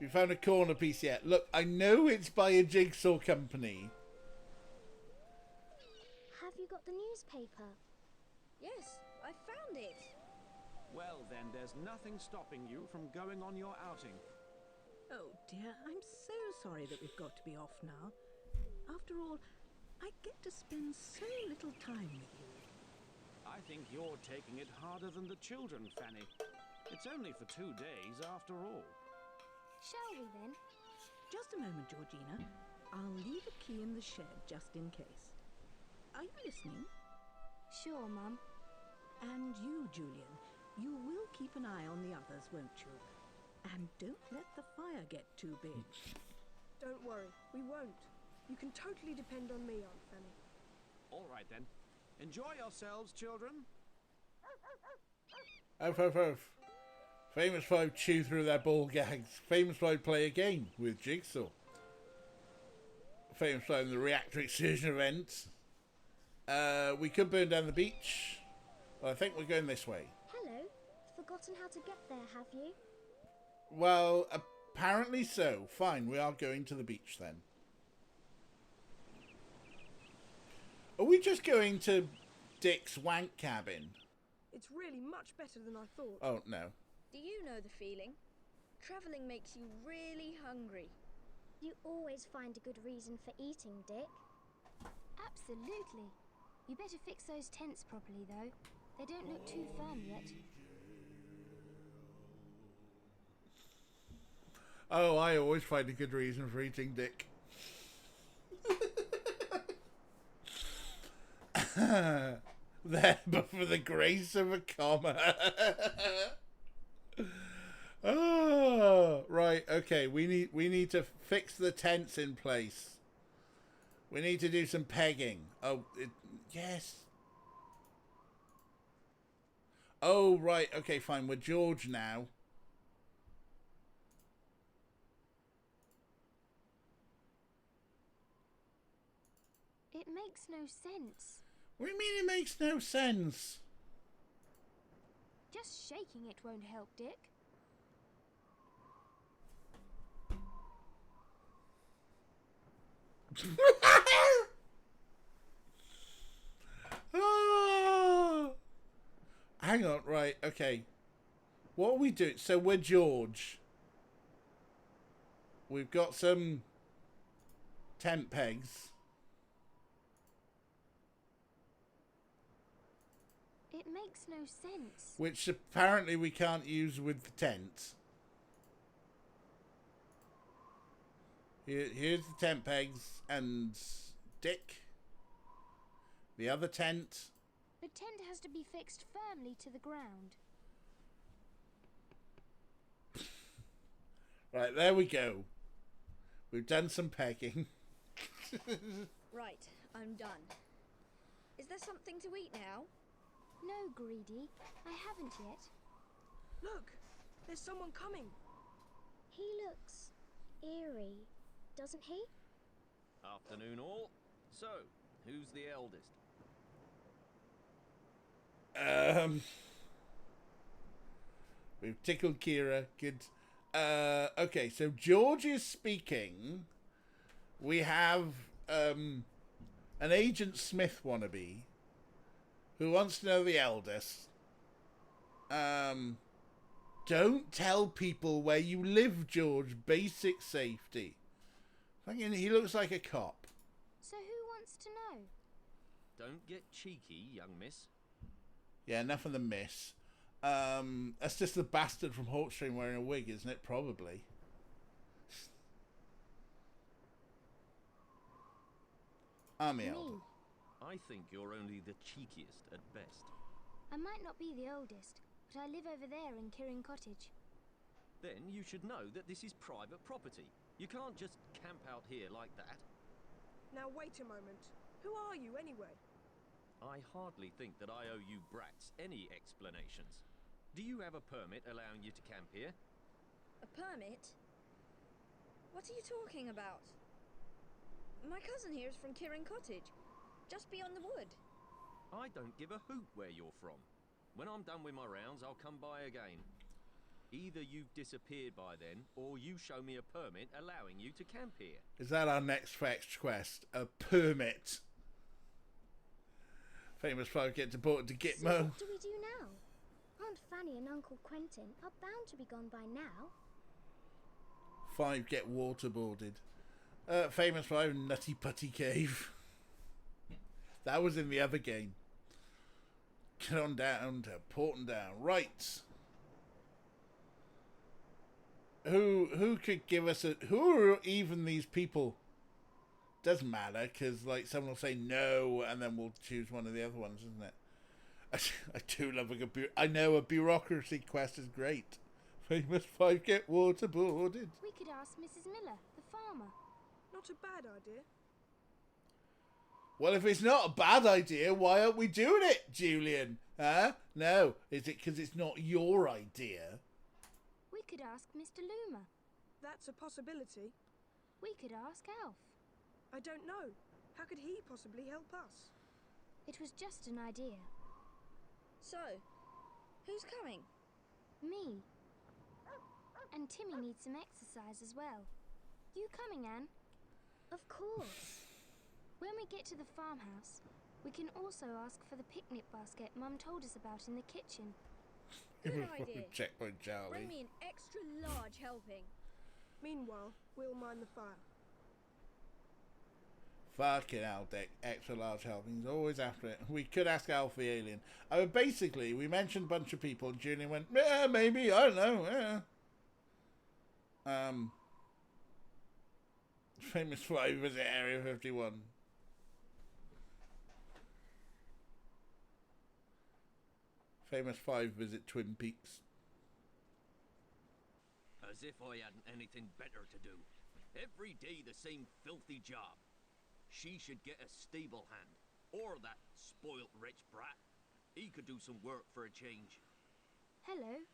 We found a corner piece yet. Look, I know it's by a jigsaw company. Have you got the newspaper? Yes, I found it. Well, then, there's nothing stopping you from going on your outing. Oh dear, I'm so sorry that we've got to be off now. After all, I get to spend so little time with you. I think you're taking it harder than the children, Fanny. It's only for 2 days, after all. Shall we then? Just a moment, Georgina. I'll leave a key in the shed just in case. Are you listening? Sure, Mum. And you, Julian, you will keep an eye on the others, won't you? And don't let the fire get too big. Don't worry, we won't. You can totally depend on me, Aunt Fanny. All right, then. Enjoy yourselves, children. Oof, oof, oof. Famous Five chew through their ball gags. Famous Five play a game with Jigsaw. Famous Five in the Reactor Excision event. We could burn down the beach. But I think we're going this way. Hello. Forgotten how to get there, have you? Well, apparently so. Fine, we are going to the beach then. Are we just going to Dick's wank cabin? It's really much better than I thought. Oh, no. Do you know the feeling? Travelling makes you really hungry. You always find a good reason for eating, Dick. Absolutely. You better fix those tents properly, though. They don't look too firm yet. Oh, I always find a good reason for eating Dick. There, but for the grace of a comma. Oh, right. Okay, we need to fix the tents in place. We need to do some pegging. Oh, yes. Oh, right. Okay, fine. We're George now. It makes no sense. What do you mean it makes no sense? Just shaking it won't help, Dick. Oh! Hang on, right, okay. What are we doing? So we're George. We've got some tent pegs. It makes no sense. Which apparently we can't use with the tent. Here's the tent pegs and Dick. The other tent. The tent has to be fixed firmly to the ground. Right, there we go. We've done some pegging. Right, I'm done. Is there something to eat now? No, Greedy. I haven't yet. Look, there's someone coming. He looks eerie, doesn't he? Afternoon all. So, who's the eldest? We've tickled Kira. Good. Okay, so George is speaking. We have an Agent Smith wannabe who wants to know the eldest. Don't tell people where you live, George. Basic safety. Fucking, he looks like a cop. So who wants to know? Don't get cheeky, young miss. Yeah, enough of the miss. That's just the bastard from Hawkstream wearing a wig, isn't it? Probably. Army elder. I think you're only the cheekiest at best. I might not be the oldest, but I live over there in Kirin Cottage. Then you should know that this is private property. You can't just camp out here like that. Now wait a moment. Who are you anyway? I hardly think that I owe you brats any explanations. Do you have a permit allowing you to camp here? A permit? What are you talking about? My cousin here is from Kirin Cottage, just beyond the wood. I don't give a hoot where you're from. When I'm done with my rounds, I'll come by again. Either you've disappeared by then, or you show me a permit allowing you to camp here. Is that our next fetch quest? A permit. Famous folk get deported to Gitmo. So what do we do now? Aunt Fanny and Uncle Quentin are bound to be gone by now. 5 get waterboarded. Famous 5 Nutty Putty Cave. That was in the other game. Get on down to Porton Down. Right. Who could give us a... Who are even these people? Doesn't matter, because like someone will say no, and then we'll choose one of the other ones, isn't it? I do love a good... I know a bureaucracy quest is great. Famous 5 get waterboarded. We could ask Mrs. Miller, the farmer. Not a bad idea. Well, if it's not a bad idea, why aren't we doing it, Julian? Huh? No. Is it because it's not your idea? We could ask Mr. Loomer. That's a possibility. We could ask Alf. I don't know. How could he possibly help us? It was just an idea. So, who's coming? Me. And Timmy needs some exercise as well. You coming, Anne? Of course. When we get to the farmhouse, we can also ask for the picnic basket Mum told us about in the kitchen. Good idea. Checkpoint Charlie. Bring me an extra large helping. Meanwhile, we'll mind the fire. Fucking hell, Dick. Extra large helpings. Always after it. We could ask Alf the alien. Basically, we mentioned a bunch of people and Julian went, yeah, maybe, I don't know, yeah. Famous 5 visit Area 51. Famous 5 visit Twin Peaks. As if I hadn't anything better to do. Every day the same filthy job. She should get a stable hand. Or that spoilt rich brat. He could do some work for a change. Hello.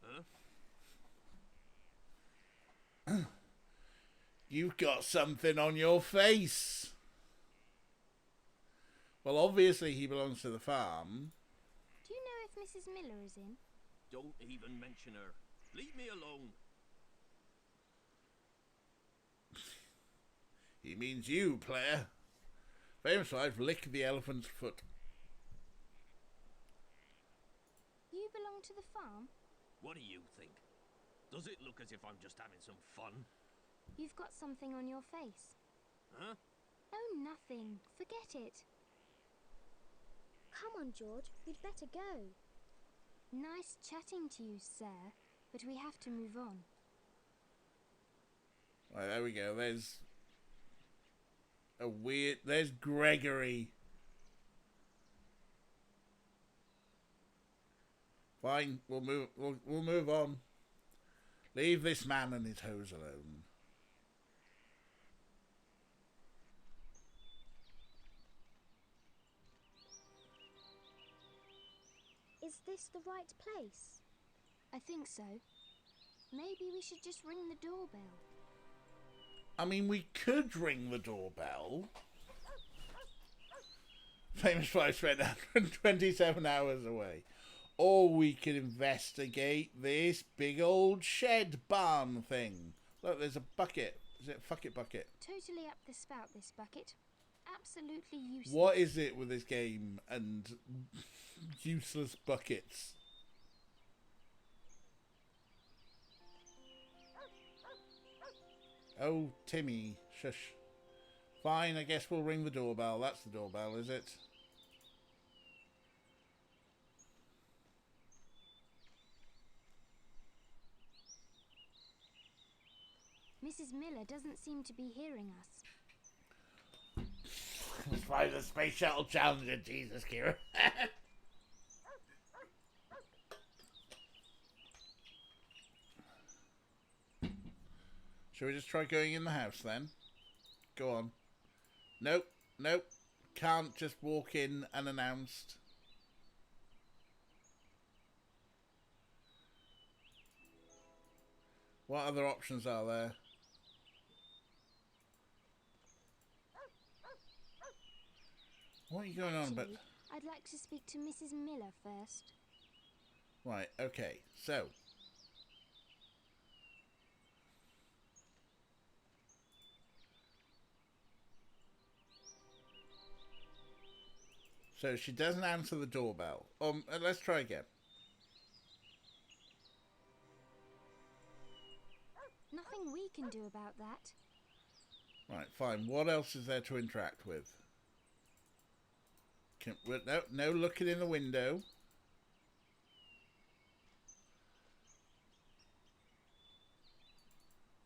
Huh? You've got something on your face. Well, obviously he belongs to the farm. Do you know if Mrs. Miller is in? Don't even mention her. Leave me alone. He means you, player. Famous 5 lick the elephant's foot. You belong to the farm? What do you think? Does it look as if I'm just having some fun? You've got something on your face. Huh? Oh, nothing. Forget it. Come on, George. We'd better go. Nice chatting to you, sir. But we have to move on. Right, there we go. There's a weird... There's Gregory. Fine. We'll move on. Leave this man and his hose alone. Is this the right place? I think so. Maybe we should just ring the doorbell. I mean, we could ring the doorbell. Famous 5 spent 127 hours away. or we can investigate this big old shed barn thing. Look, there's a bucket. Is it a fuck it bucket? Totally up the spout, this bucket. Absolutely useless. What is it with this game and useless buckets? Oh, Timmy, shush. Fine, I guess we'll ring the doorbell. That's the doorbell, is it? Mrs. Miller doesn't seem to be hearing us. Let's fly the Space Shuttle Challenger, Jesus, Kira. Shall we just try going in the house then? Go on. Nope, nope. Can't just walk in unannounced. What other options are there? What are you going on about? Actually, I'd like to speak to Mrs. Miller first. Right, okay, so. So she doesn't answer the doorbell. Let's try again. Nothing we can do about that. Right, fine. What else is there to interact with? No looking in the window.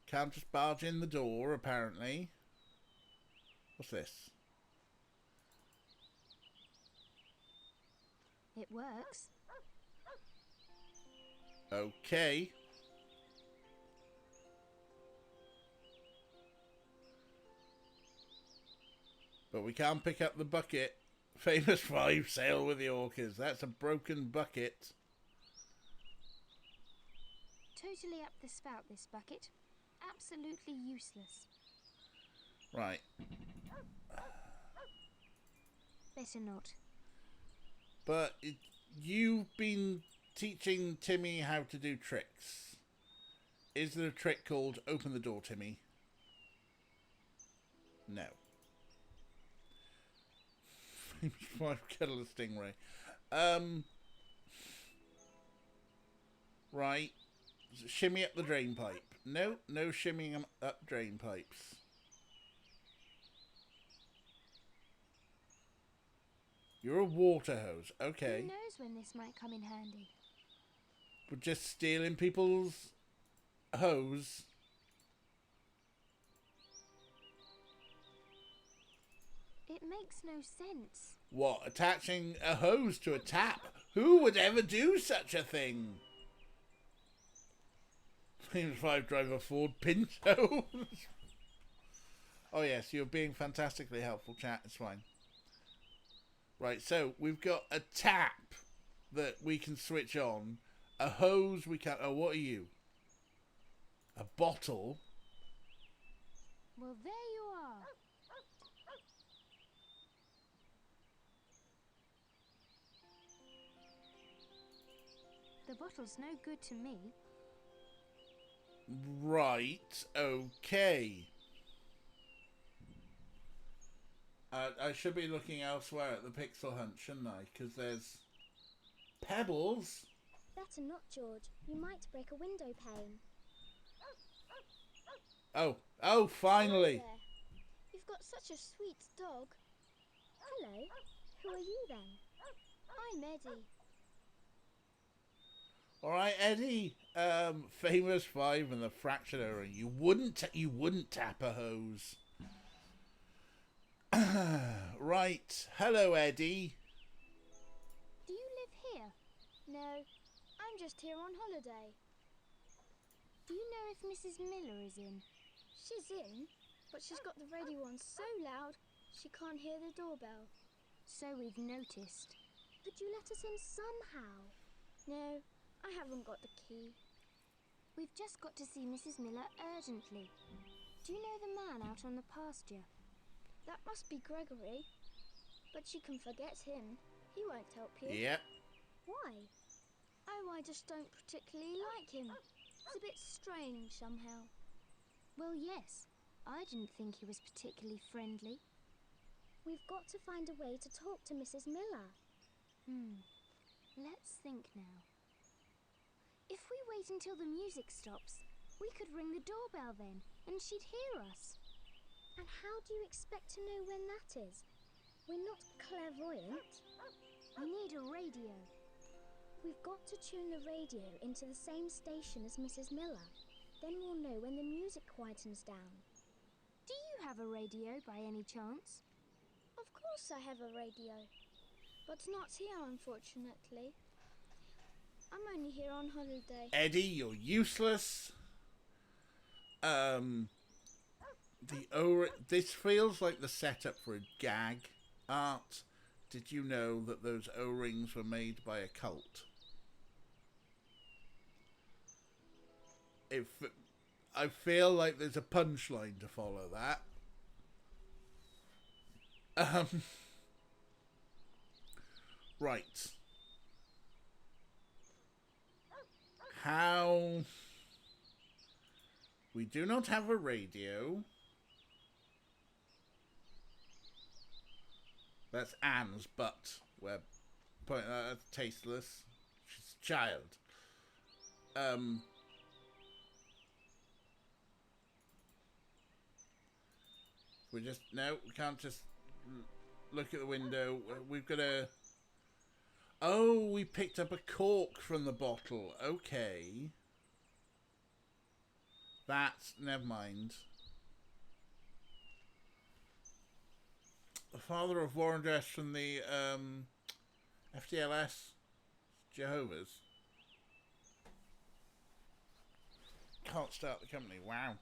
Can't just barge in the door, apparently. What's this? It works. Okay. But we can't pick up the bucket. Famous 5 sail with the orcas. That's a broken bucket. Totally up the spout, this bucket. Absolutely useless. Right. Better not. But you've been teaching Timmy how to do tricks. Is there a trick called open the door, Timmy? No. 5 kettle of stingray. Right. Shimmy up the drain pipe. No shimmying up drain pipes. You're a water hose. Okay. Who knows when this might come in handy? We're just stealing people's hose. It makes no sense. What? Attaching a hose to a tap? Who would ever do such a thing? Famous 5 driver Ford Pinto. Oh yes, you're being fantastically helpful, chat. It's fine. Right, so we've got a tap that we can switch on. A hose we can't... Oh, what are you? A bottle? Well, there you are. The bottle's no good to me. Right, okay. I should be looking elsewhere at the Pixel Hunt, shouldn't I? Because there's pebbles. Better not, George. You might break a window pane. Oh, finally. Hello there. You've got such a sweet dog. Hello. Who are you then? I'm Eddie. All right, Eddie. Famous 5 and the Fractionary. You wouldn't tap a hose. Right. Hello, Eddie. Do you live here? No, I'm just here on holiday. Do you know if Mrs. Miller is in? She's in, but she's got the radio on so loud she can't hear the doorbell. So we've noticed. Could you let us in somehow? No, I haven't got the key. We've just got to see Mrs. Miller urgently. Do you know the man out on the pasture? That must be Gregory. But you can forget him. He won't help you. Yep. Why? Oh, I just don't particularly like him. It's a bit strange somehow. Well, yes. I didn't think he was particularly friendly. We've got to find a way to talk to Mrs. Miller. Let's think now. If we wait until the music stops, we could ring the doorbell then, and she'd hear us. And how do you expect to know when that is? We're not clairvoyant. We need a radio. We've got to tune the radio into the same station as Mrs. Miller. Then we'll know when the music quietens down. Do you have a radio by any chance? Of course I have a radio. But not here, unfortunately. I'm only here on holiday. Eddie, you're useless. This feels like the setup for a gag. Art, did you know that those O-rings were made by a cult? I feel like there's a punchline to follow that. Right. How... We do not have a radio. That's Anne's butt. We're pointing that's tasteless. She's a child. We can't just look at the window. We've got to... Oh, we picked up a cork from the bottle. Okay. Never mind. The father of Warren Dress from the FDLS Jehovah's. Can't start the company. Wow.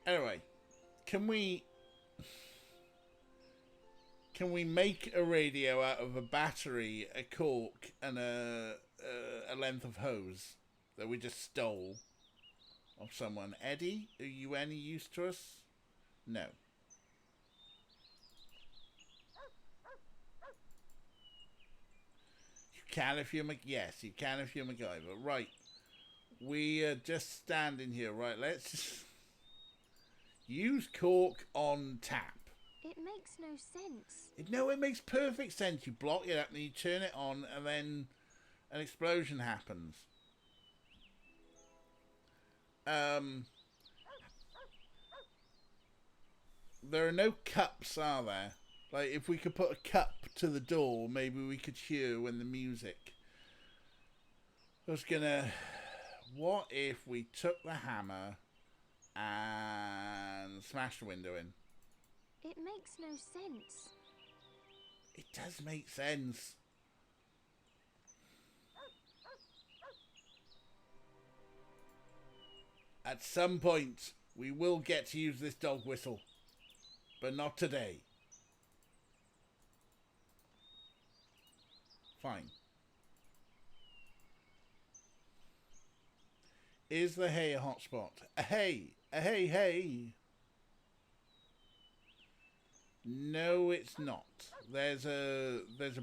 Anyway, can we make a radio out of a battery, a cork, and a length of hose that we just stole of someone? Eddie, are you any use to us? No. You can if you're yes, you can if you're MacGyver. Right. We are just standing here. Right, let's use cork on tap. It makes no sense. No, it makes perfect sense. You block it up and you turn it on and then an explosion happens. There are no cups, are there? Like, if we could put a cup to the door, maybe we could hear when the music... I was gonna... What if we took the hammer and smashed the window in? It makes no sense. It does make sense. At some point, we will get to use this dog whistle. But not today. Fine. Is the hay a hotspot? A hay! A hay, hay! No, it's not. There's a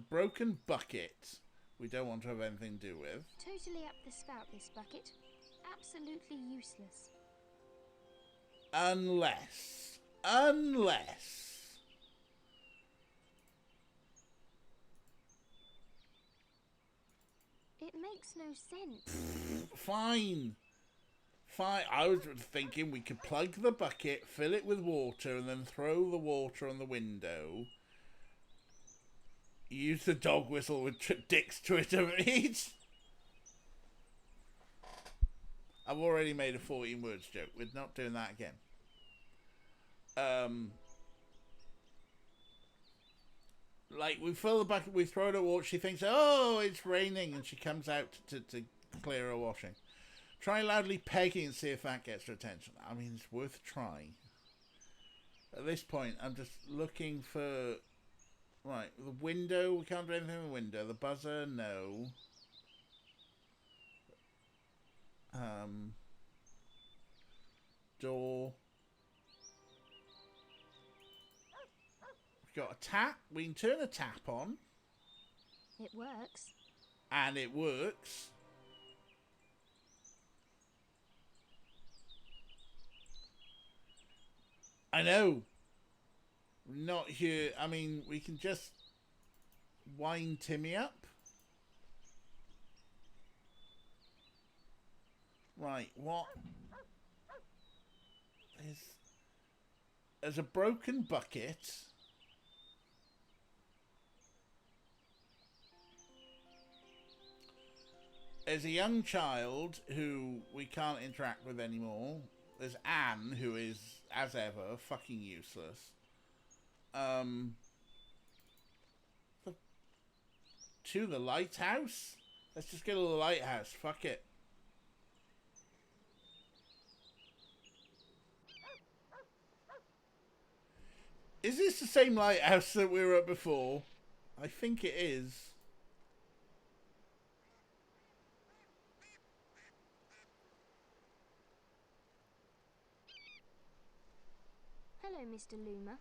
broken bucket we don't want to have anything to do with. Totally up the spout, this bucket. Absolutely useless. Unless... It makes no sense. Fine. I was thinking we could plug the bucket, fill it with water, and then throw the water on the window. Use the dog whistle with Dick's Twitter feed. I've already made a 14 words joke. We're not doing that again. Like, we fill the bucket, we throw it at water, she thinks, oh, it's raining, and she comes out to clear her washing. Try loudly pegging and see if that gets her attention. I mean, it's worth a try. At this point, I'm just looking for... Right, the window, we can't do anything with the window. The buzzer, no. Door. got a tap. We can turn a tap on. It works. And it works. I know. Not here. I mean, we can just wind Timmy up. Right, what? There's a broken bucket. There's a young child who we can't interact with anymore. There's Anne, who is, as ever, fucking useless. To the lighthouse? Let's just go to the lighthouse. Fuck it. Is this the same lighthouse that we were at before? I think it is. Hello, Mr. Luma.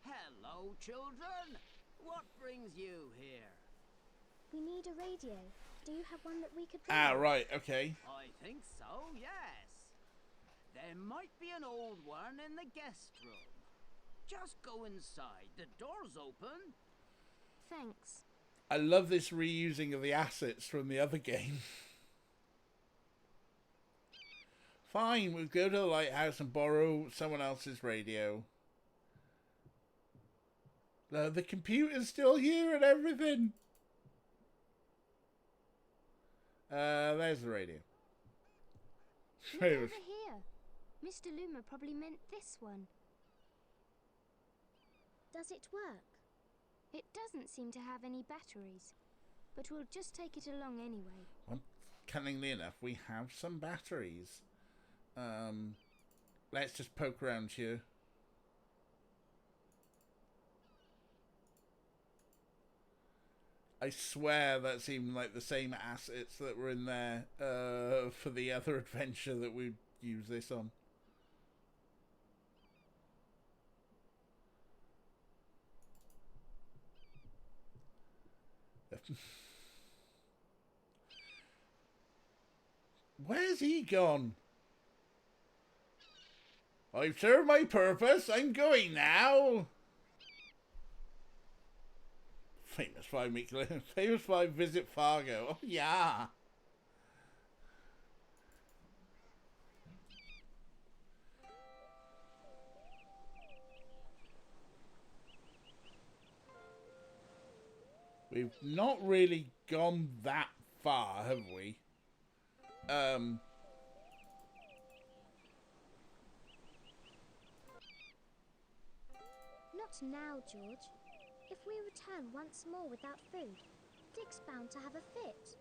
Hello, children. What brings you here? We need a radio. Do you have one that we could play? Ah, right, okay. I think so, yes. There might be an old one in the guest room. Just go inside. The door's open. Thanks. I love this reusing of the assets from the other game. Fine, we'll go to the lighthouse and borrow someone else's radio. The computer's still here and everything. There's the radio. Look over here. Mr. Luma probably meant this one. Does it work? It doesn't seem to have any batteries, but we'll just take it along anyway. Well, cunningly enough, we have some batteries. Let's just poke around here. I swear that's even like the same assets that were in there for the other adventure that we use this on. Where's he gone? I've served my purpose. I'm going now. Famous 5 week famous 5 visit Fargo. Oh yeah. We've not really gone that far, have we? Not now, George. If we return once more without food, Dick's bound to have a fit.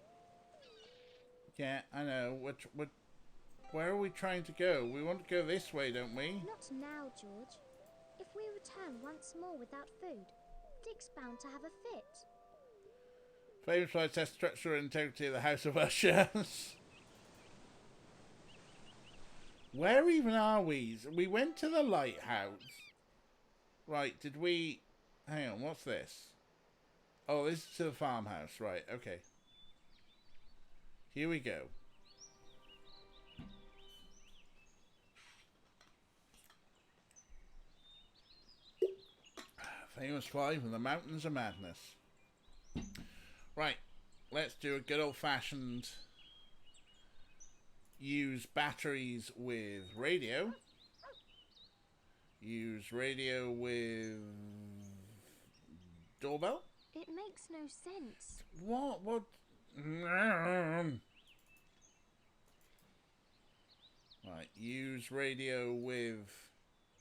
Yeah, I know. Where are we trying to go? We want to go this way, don't we? Not now, George. If we return once more without food, Dick's bound to have a fit. Famous flight test structure and integrity of the House of Usher. Where even are we? We went to the lighthouse. Right, did we... Hang on, what's this? Oh, this is to the farmhouse. Right, okay. Here we go. Famous 5 in the Mountains of Madness. Right, let's do a good old-fashioned use batteries with radio. Use radio with doorbell. It makes no sense. What? Right, use radio with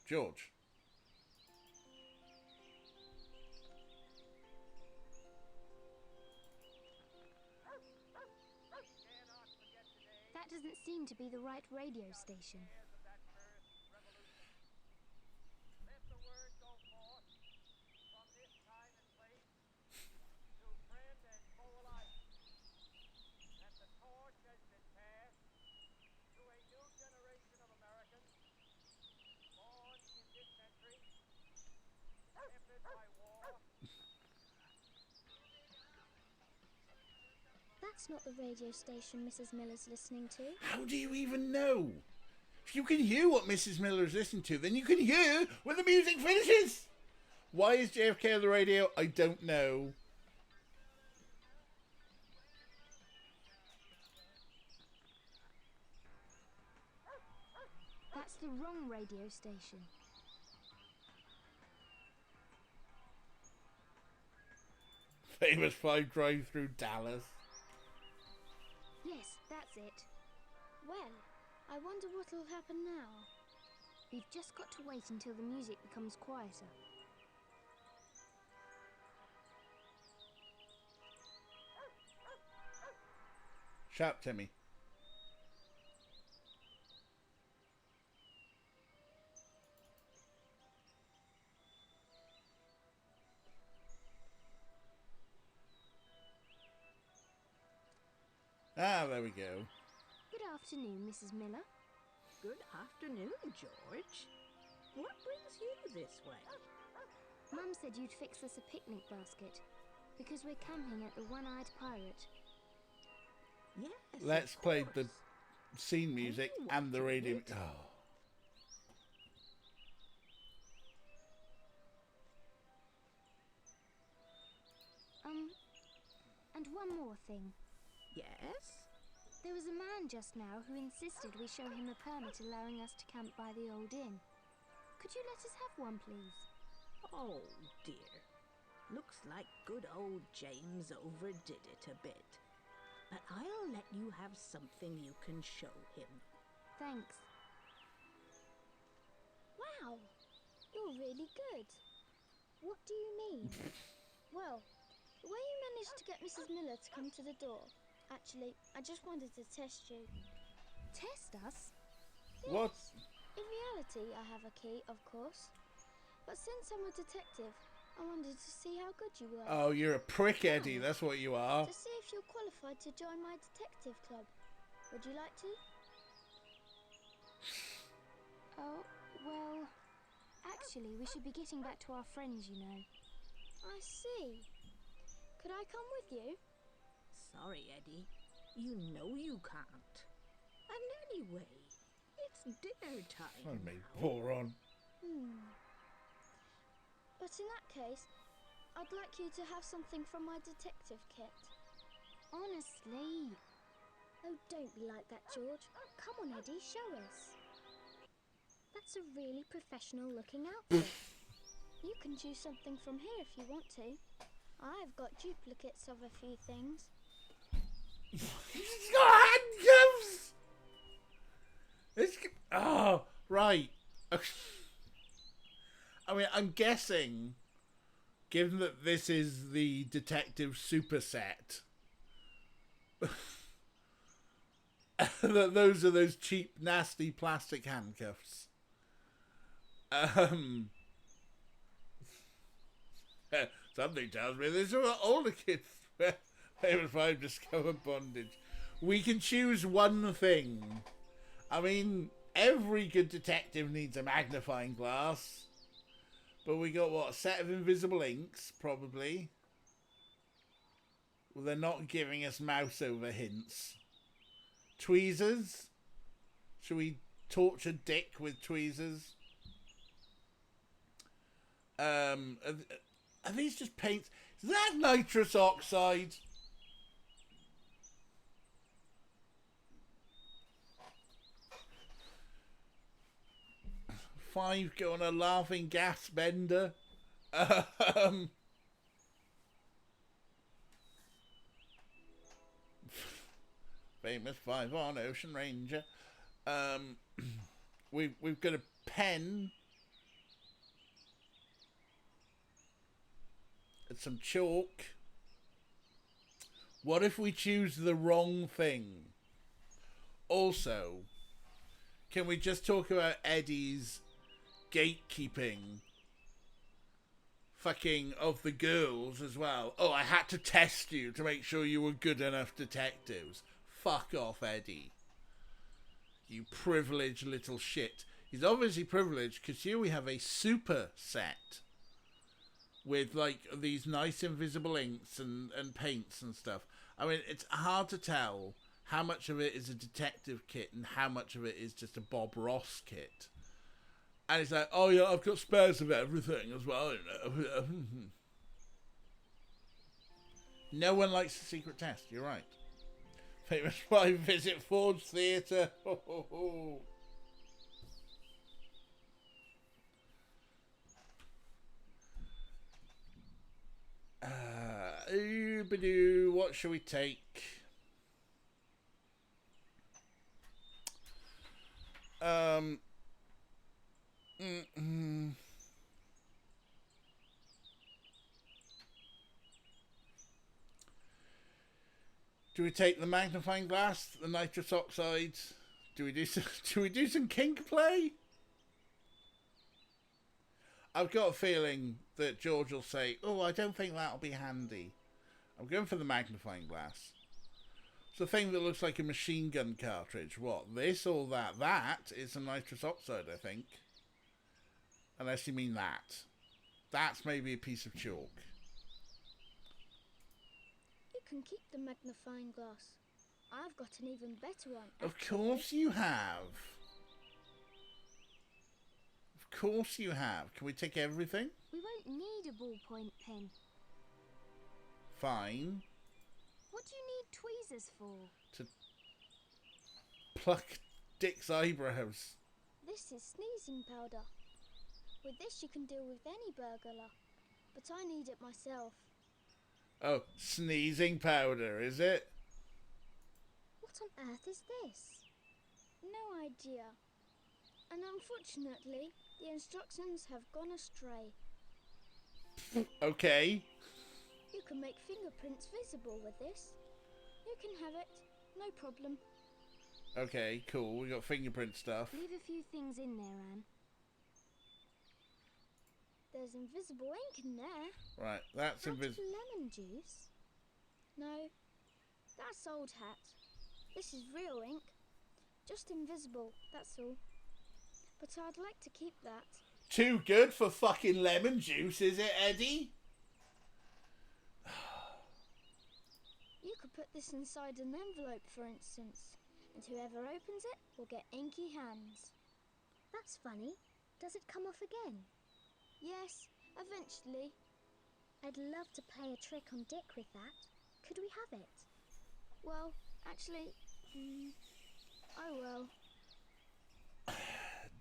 George. That doesn't seem to be the right radio station. That's not the radio station Mrs. Miller's listening to. How do you even know? If you can hear what Mrs. Miller is listening to, then you can hear when the music finishes. Why is JFK on the radio? I don't know. That's the wrong radio station. Famous 5 drive through Dallas. Yes, that's it. Well, I wonder what'll happen now. We've just got to wait until the music becomes quieter. Shut up, Timmy. Ah, there we go. Good afternoon, Mrs. Miller. Good afternoon, George. What brings you this way? Mum said you'd fix us a picnic basket because we're camping at the One-Eyed Pirate. Yes. Let's of play course. the scene music Oh, and the radio. what? Oh. And one more thing. Yes? There was a man just now who insisted we show him a permit allowing us to camp by the old inn. Could you let us have one, please? Oh, dear. Looks like good old James overdid it a bit. But I'll let you have something you can show him. Thanks. Wow, you're really good. What do you mean? Well, the way you managed to get Mrs. Miller to come to the door. Actually, I just wanted to test you. Test us? What? In reality, I have a key, of course. But since I'm a detective, I wanted to see how good you were. Oh, you're a prick, Eddie. That's what you are. To see if you're qualified to join my detective club. Would you like to? Oh, well, actually, we should be getting back to our friends, you know. I see. Could I come with you? Sorry, Eddie. You know you can't. And anyway, it's dinner time. Oh, me now. moron. But in that case, I'd like you to have something from my detective kit. Honestly. Oh, don't be like that, George. Come on, Eddie, show us. That's a really professional looking outfit. You can choose something from here if you want to. I've got duplicates of a few things. He's got handcuffs! Oh, right. I mean, I'm guessing, given that this is the detective superset, that those are those cheap, nasty plastic handcuffs. Something tells me this is what older kids Famous 5 discover bondage. We can choose one thing. I mean, every good detective needs a magnifying glass. But we got, what, a set of invisible inks, probably. Well, they're not giving us mouse over hints. Tweezers? Should we torture Dick with tweezers? Are these just paints? Is that nitrous oxide? Five go on a laughing gas bender. Famous 5 on Ocean Ranger. We've got a pen. And some chalk. What if we choose the wrong thing? Also, can we just talk about Eddie's gatekeeping fucking of the girls as well? Oh, I had to test you to make sure you were good enough detectives. Fuck off, Eddie. You privileged little shit. He's obviously privileged because here we have a super set with like these nice invisible inks and paints and stuff. I mean, it's hard to tell how much of it is a detective kit and how much of it is just a Bob Ross kit. And it's like, oh yeah, I've got spares of everything as well. You know? No one likes the secret test. You're right. Famous 5 visit Ford's Theatre. What shall we take? Do we take the magnifying glass, the nitrous oxides? Do we do some kink play? I've got a feeling that George will say, "Oh, I don't think that'll be handy." I'm going for the magnifying glass. It's the thing that looks like a machine gun cartridge. What, this or that? That is some nitrous oxide, I think. Unless you mean that. That's maybe a piece of chalk. You can keep the magnifying glass. I've got an even better one. Of course you have. Of course you have. Can we take everything? We won't need a ballpoint pen. Fine. What do you need tweezers for? To pluck Dick's eyebrows. This is sneezing powder. With this you can deal with any burglar. But I need it myself. Oh, sneezing powder, is it? What on earth is this? No idea. And unfortunately, the instructions have gone astray. Okay. You can make fingerprints visible with this. You can have it, no problem. Okay, cool. We got fingerprint stuff. Leave a few things in there, Anne. There's invisible ink in there. Right, that's invisible. Lemon juice? No, that's old hat. This is real ink. Just invisible, that's all. But I'd like to keep that. Too good for fucking lemon juice, is it, Eddie? You could put this inside an envelope, for instance, and whoever opens it will get inky hands. That's funny. Does it come off again? Yes, eventually. I'd love to play a trick on Dick with that. Could we have it? Well, actually, I will.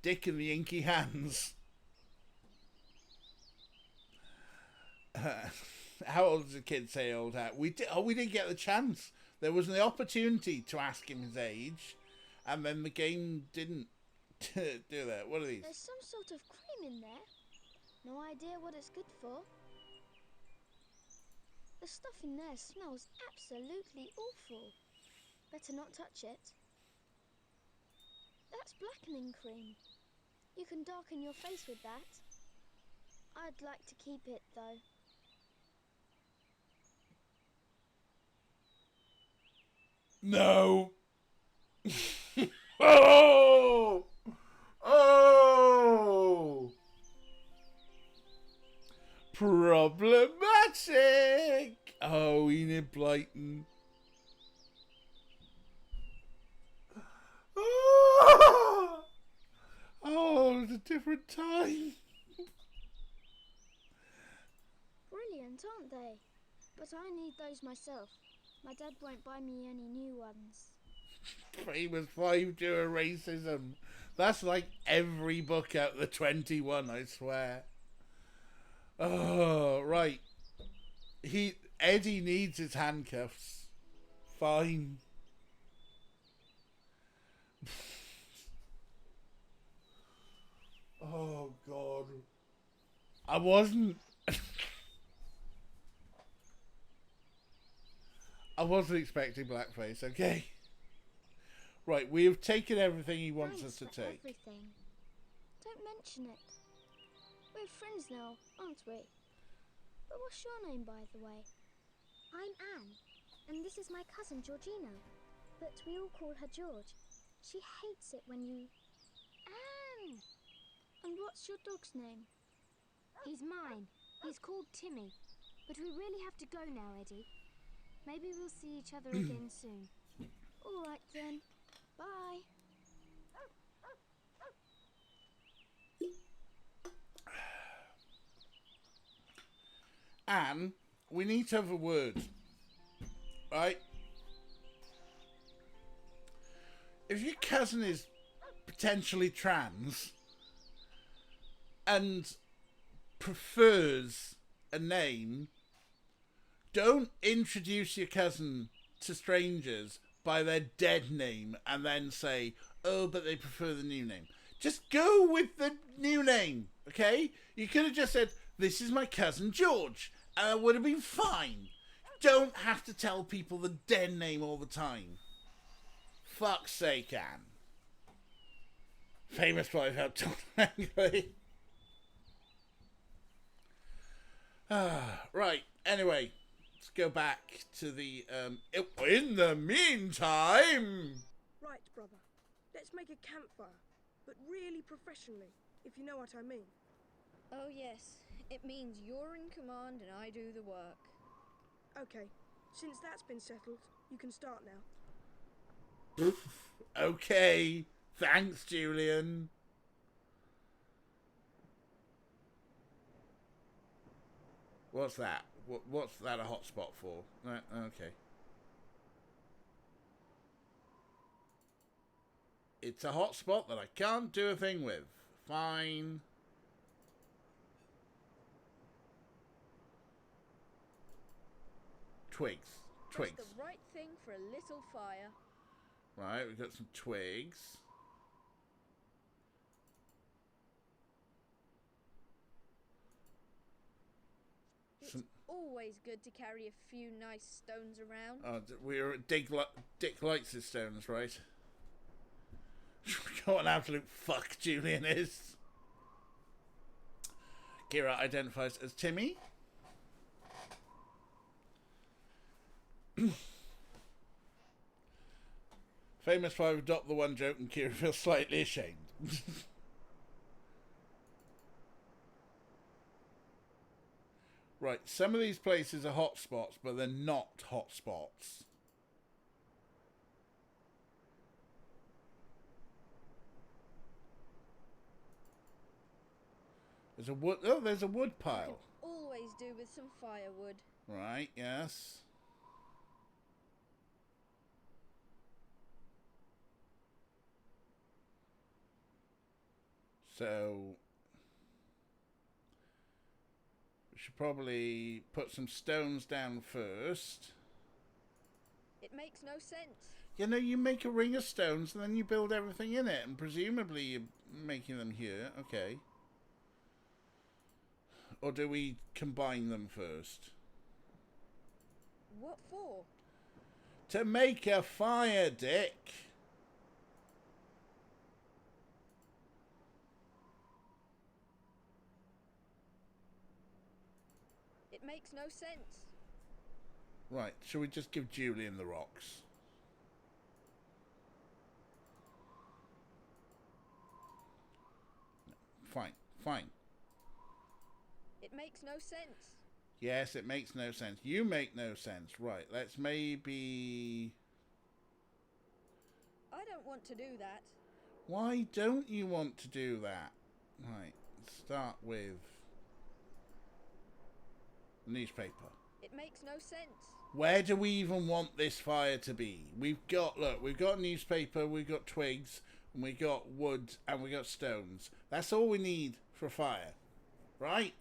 Dick and the inky hands. How old does the kid say old hat? We didn't get the chance. There was an opportunity to ask him his age, and then the game didn't do that. What are these? There's some sort of cream in there. No idea what it's good for. The stuff in there smells absolutely awful. Better not touch it. That's blackening cream. You can darken your face with that. I'd like to keep it though. No. Oh! Oh! Problematic! Oh, Enid Blyton. Oh! Oh, it's a different time. Brilliant, aren't they? But I need those myself. My dad won't buy me any new ones. Famous 5 Doer Racism. That's like every book out of the 21, I swear. Oh, right. Eddie needs his handcuffs. Fine. Oh, God. I wasn't expecting blackface, okay? Right, we have taken everything he wants us to take. Everything. Don't mention it. We're friends now, aren't we? But what's your name, by the way? I'm Anne, and this is my cousin Georgina. But we all call her George. She hates it when you... Anne! And what's your dog's name? He's mine. He's called Timmy. But we really have to go now, Eddie. Maybe we'll see each other again soon. All right then. Bye. Anne, we need to have a word. Right? If your cousin is potentially trans and prefers a name, don't introduce your cousin to strangers by their dead name and then say, oh, but they prefer the new name. Just go with the new name, okay? You could have just said, this is my cousin George, and it would have been fine. Don't have to tell people the dead name all the time. Fuck's sake, Anne. Famous wife helped angry. Right, anyway, let's go back to the, in the meantime... Right, brother. Let's make a campfire, but really professionally, if you know what I mean. Oh, yes. It means you're in command and I do the work. Okay, since that's been settled, you can start now. Okay, thanks, Julian. What's that? What's that a hotspot for? Okay. It's a hotspot that I can't do a thing with. Fine. Twigs. That's the right thing for a little fire. Right, we've got some twigs. It's always good to carry a few nice stones around. We're at Dick likes his stones, right? What an absolute fuck Julian is. Kira identifies as Timmy. Famous Five adopt the one joke and Kira feels slightly ashamed. Right, some of these places are hot spots, but they're not hot spots. There's a wood. Oh, there's a wood pile. Always do with some firewood. Right, yes. So we should probably put some stones down first. It makes no sense. You know, you make a ring of stones and then you build everything in it, and presumably you're making them here. Okay. Or do we combine them first? What for? To make a fire, Dick. It makes no sense. Right, shall we just give Julian the rocks? No, fine, fine. It makes no sense. Yes, it makes no sense. You make no sense. Right, let's maybe... I don't want to do that. Why don't you want to do that? Right, start with... newspaper. It makes no sense. Where do we even want this fire to be? We've got, look, we've got newspaper, we've got twigs, and we've got wood, and we've got stones. That's all we need for a fire. Right?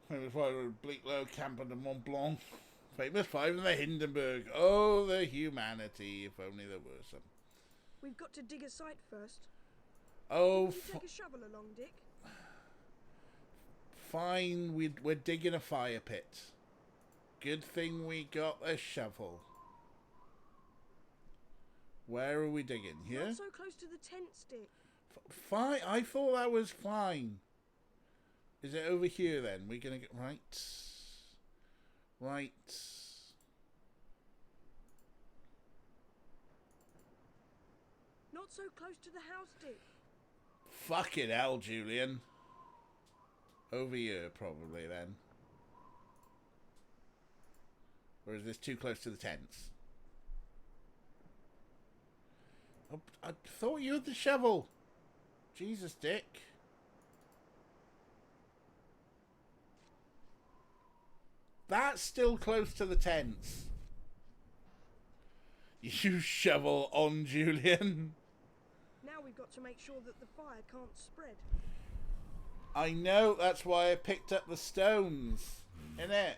Famous Five of Bleaklow, Campen and Mont Blanc. Famous Five of the Hindenburg. Oh, the humanity, if only there were some. We've got to dig a site first. Oh, Didn't you take a shovel along, Dick? Fine, we're digging a fire pit. Good thing we got a shovel. Where are we digging? Here? Not so close to the tent, Dick. Fine, I thought that was fine. Is it over here then? We're gonna get... Right. Right. Not so close to the house, Dick. Fucking hell, Julian. Over here, probably, then. Or is this too close to the tents? Oh, I thought you had the shovel. Jesus, Dick. That's still close to the tents. You shovel on, Julian. Now we've got to make sure that the fire can't spread. I know, that's why I picked up the stones. Innit?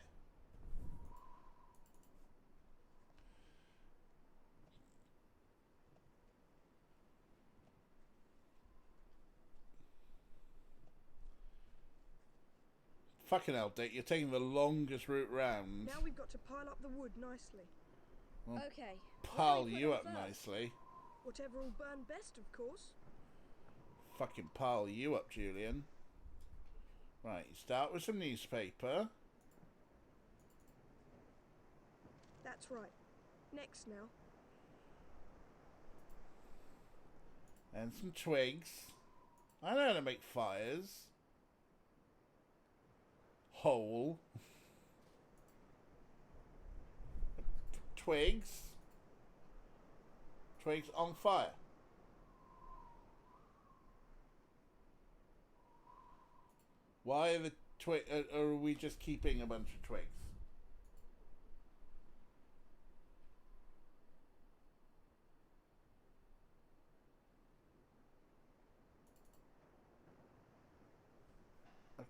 Fucking hell, Dick, you're taking the longest route round. Now we've got to pile up the wood nicely. Well, Okay. pile you up nicely. Whatever will burn best, of course. Fucking pile you up, Julian. Right, you start with some newspaper. That's right. Next now. And some twigs. I know how to make fires. Hole. Twigs. Twigs on fire. Why are the twigs? Or are we just keeping a bunch of twigs?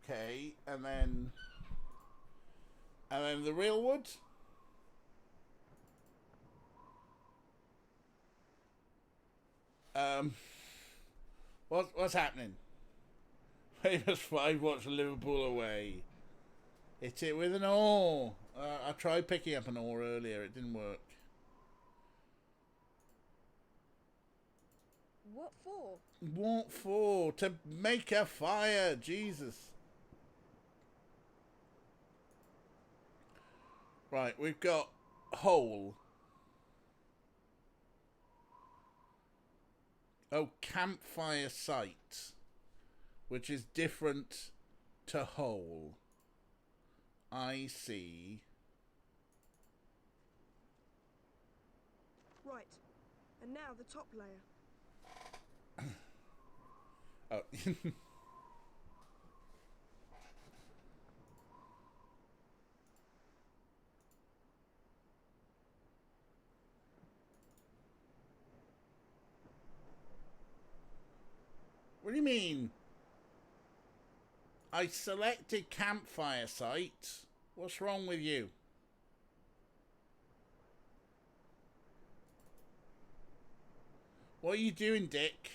Okay, and then the real wood. What's happening? Famous 5 watch Liverpool away. Hit it with an oar. I tried picking up an oar earlier. It didn't work. What for? What for? To make a fire. Jesus. Right, we've got hole. Oh, campfire site. Which is different to hole. I see. Right. And now the top layer. Oh. What do you mean? I selected campfire site. What's wrong with you? What are you doing, Dick?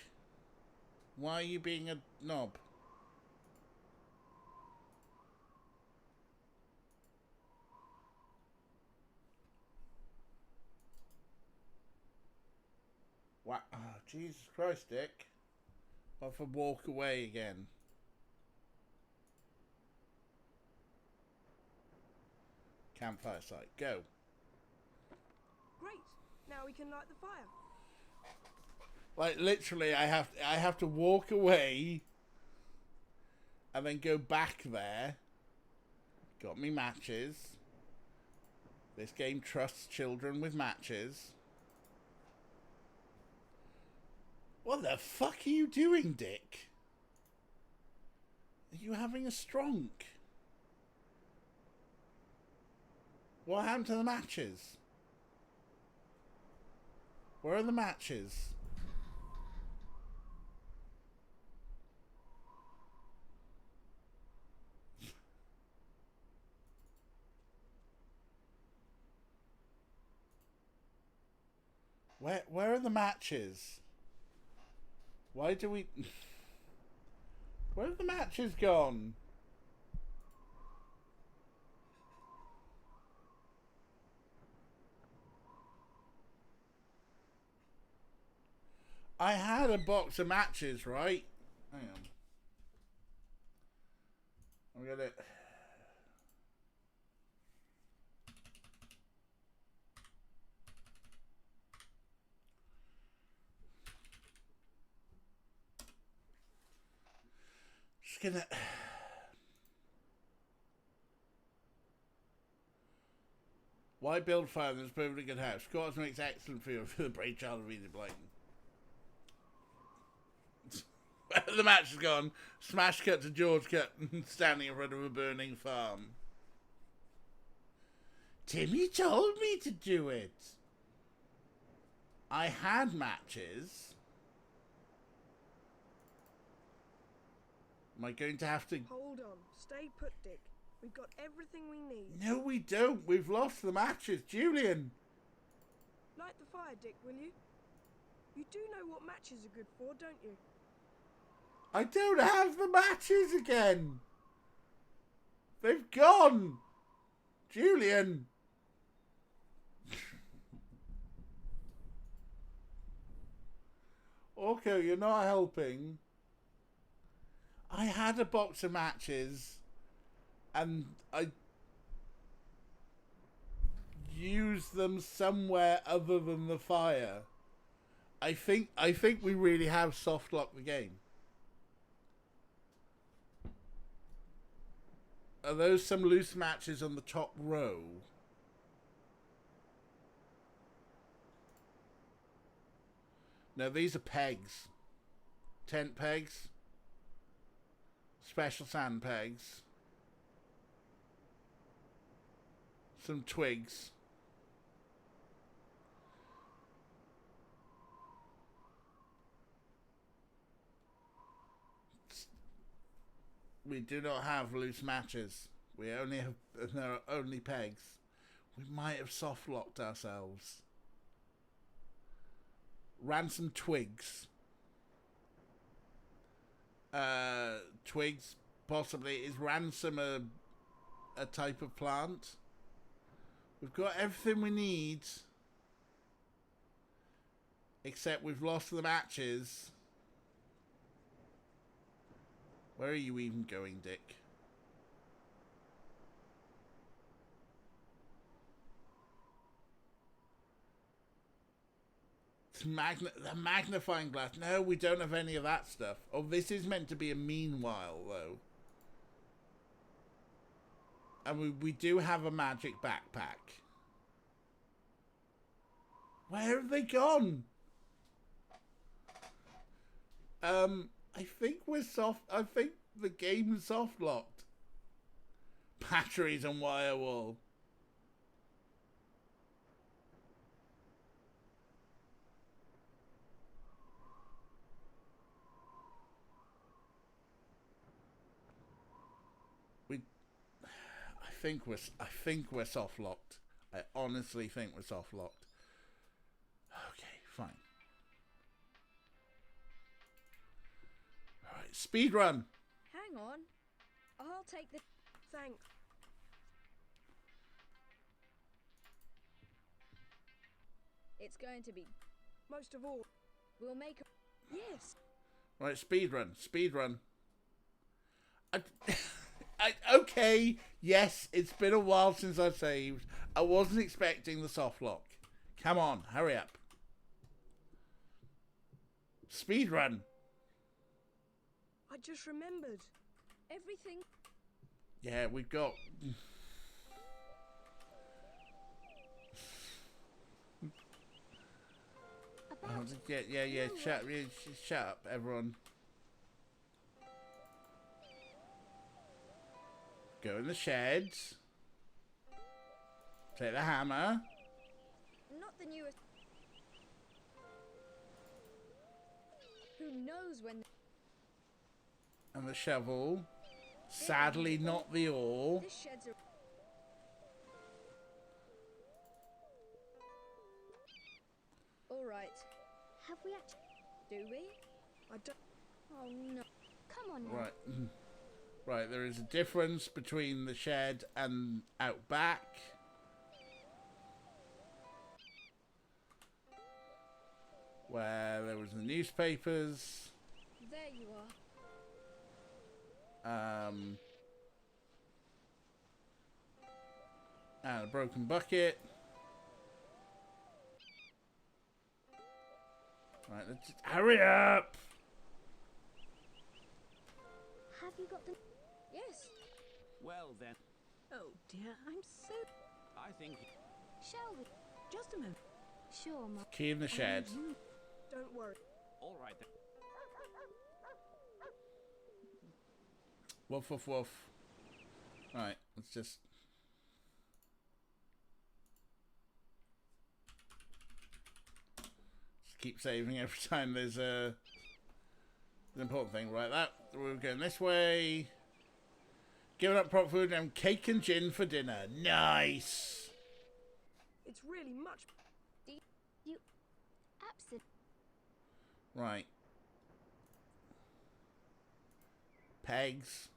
Why are you being a knob? What? Oh, Jesus Christ, Dick. Off a walk away again. Campfire site. Go. Great. Now we can light the fire. Like literally, I have to walk away, and then go back there. Got me matches. This game trusts children with matches. What the fuck are you doing, Dick? Are you having a stronk? What happened to the matches? Where are the matches? Where are the matches? Why do we... Where have the matches gone? I had a box of matches, right? Hang on. I'm gonna... Just gonna... Why build fire in this perfectly good house? Quarters makes excellent fuel for the brave child of Edith Blayton. The match is gone. Smash cut to George cut standing in front of a burning farm. Timmy told me to do it. I had matches. Am I going to have to... Hold on. Stay put, Dick. We've got everything we need. No, we don't. We've lost the matches. Julian. Light the fire, Dick, will you? You do know what matches are good for, don't you? I don't have the matches again. They've gone. Julian. Orko, you're not helping. I had a box of matches and I used them somewhere other than the fire. I think we really have soft locked the game. Are those some loose matches on the top row? No, these are pegs. Tent pegs. Special sand pegs. Some twigs. We do not have loose matches. We only have, there are only pegs. We might have soft locked ourselves. Ransom twigs. Twigs, possibly. Is ransom a type of plant? We've got everything we need. Except we've lost the matches. Where are you even going, Dick? It's the magnifying glass. No, we don't have any of that stuff. Oh, this is meant to be a meanwhile, though. And we do have a magic backpack. Where have they gone? I think we're soft. I think the game's soft locked. Batteries and wire wall. I think we're soft locked. I honestly think we're soft locked. Okay, fine. All right, speed run. Hang on. I'll take the... Thanks. It's going to be... Most of all, we'll make... Yes. Right, speed run. Speed run. Okay, yes, it's been a while since I've saved. I wasn't expecting the soft lock. Come on, hurry up. Speed run. I just remembered. Everything. Yeah, we've got... Yeah, shut up, everyone. Go in the sheds. Take the hammer. Not the newest. Who knows when... And the shovel. Sadly, not the oar. This shed's a... All right. Have we actually... Do we? I don't... Oh, no. Come on now. Right. Right, there is a difference between the shed and out back. Where there was the newspapers. There you are. And a broken bucket. Right, let's just hurry up! Have you got the... Yes. Well then, Oh dear, I'm so... I think... Shall we? Just a moment. Sure, Mum. Key in the shed. Don't worry. All right then. Woof, woof, woof. Right, let's just... keep saving every time there's an important thing. Right, that we're going this way. Giving up prop food and cake and gin for dinner. Nice. It's really much. You absolutely. Right. Pegs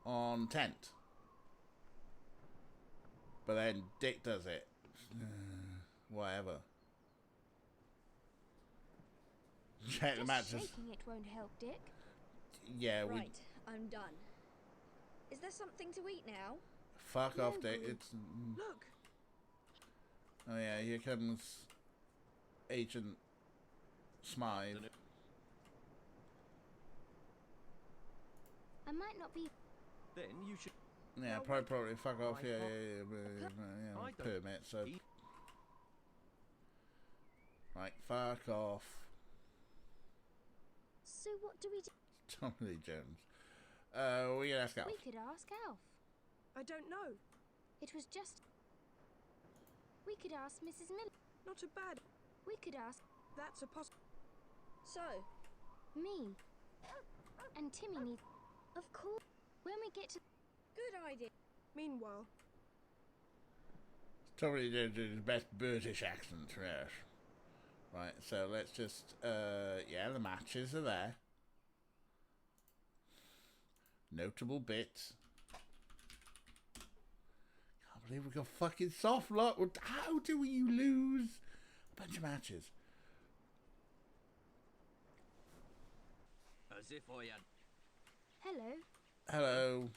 on tent. But then Dick does it. Whatever. Check the matches. Shaking it won't help, Dick. Yeah, we... Right, I'm done. Is there something to eat now? Fuck off, Dick. It's... Look. Oh yeah, here comes Agent Smythe. I might not be. Then you should... Yeah, probably fuck off. Yeah, permit, so... Right, fuck off. So what do we do? Tommy Lee Jones. We can ask Alf. We could ask Alf. I don't know. It was just... We could ask Mrs. Miller. Not a bad. We could ask... That's a possible. So, Me. And Timmy needs... Of course. When we get to... good idea. Meanwhile, Tommy Lee Jones did his best British accent, yes. Right, so let's just... yeah, the matches are there. Notable bits. Can't believe we got fucking soft lock. How do you lose a bunch of matches? As if I had... Hello. Hello.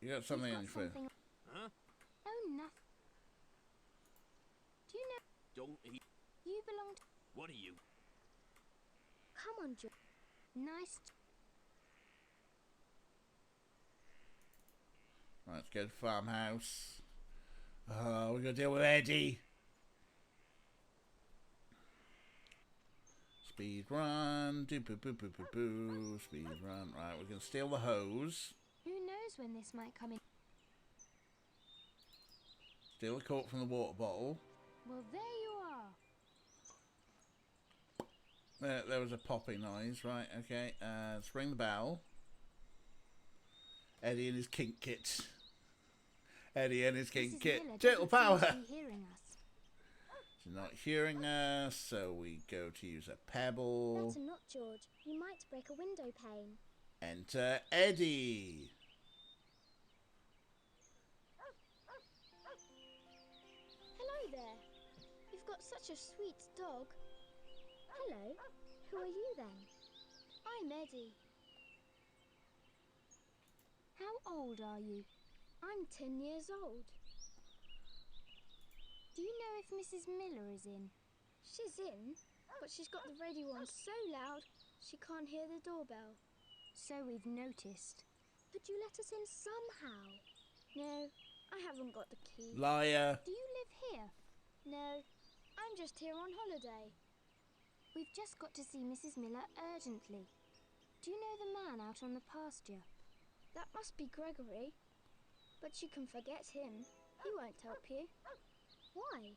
You got something We've in got your phone? something... Huh? Oh, nothing. Do you know... Don't eat... You belong to... What are you? Come on, George. Nice... Right, let's go to the farmhouse. Oh, we're going to deal with Eddie. Speed run. Do boo boo boo boo boo. Speed run. Right, we're going to steal the hose. Who knows when this might come in? Steal the cork from the water bottle. Well, there you are. There was a popping noise. Right, okay. Let's ring the bell. Eddie and his kink kit. Eddie and his kink Mrs. kit. Miller Gentle doesn't power. seem to be hearing us. She's not hearing us, so we go to use a pebble. Better not, George. You might break a window pane. Enter Eddie. Hello there. You've got such a sweet dog. Hello. Who are you then? I'm Eddie. How old are you? I'm 10 years old. Do you know if Mrs. Miller is in? She's in, but she's got the radio on so loud she can't hear the doorbell. So we've noticed. Could you let us in somehow? No, I haven't got the key. Liar. Do you live here? No, I'm just here on holiday. We've just got to see Mrs. Miller urgently. Do you know the man out on the pasture? That must be Gregory. But you can forget him. He won't help you. Why?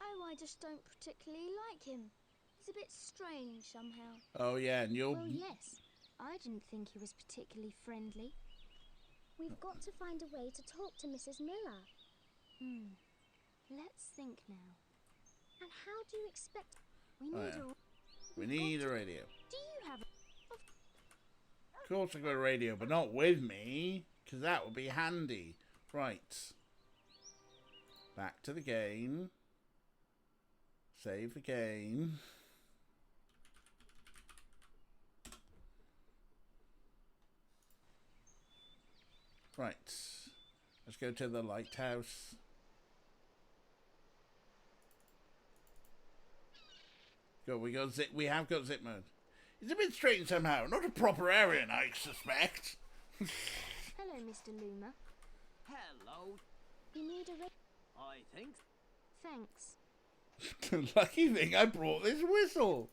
Oh, I just don't particularly like him. He's a bit strange somehow. Oh yeah, and you'll... Well, yes. I didn't think he was particularly friendly. We've got to find a way to talk to Mrs. Miller. Let's think now. And how do you expect... We We need need a radio. Do you have a... Of course I got a radio, but not with me, because that would be handy. Right. Back to the game. Save the game. Right. Let's go to the lighthouse. Go, we have got zip mode. It's a bit strange somehow. Not a proper Aryan, I suspect. Hello, Mr. Loomer. Hello. You need a I think. Thanks. The lucky thing I brought this whistle.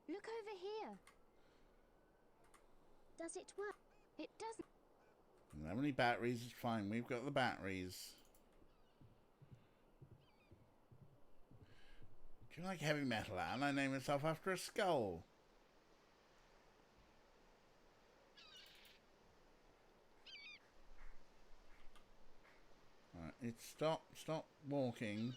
Look over here. Does it work? It doesn't. How many batteries? It's fine. We've got the batteries. Do you like heavy metal, Anne? I named myself after a skull. Alright, it's stop walking.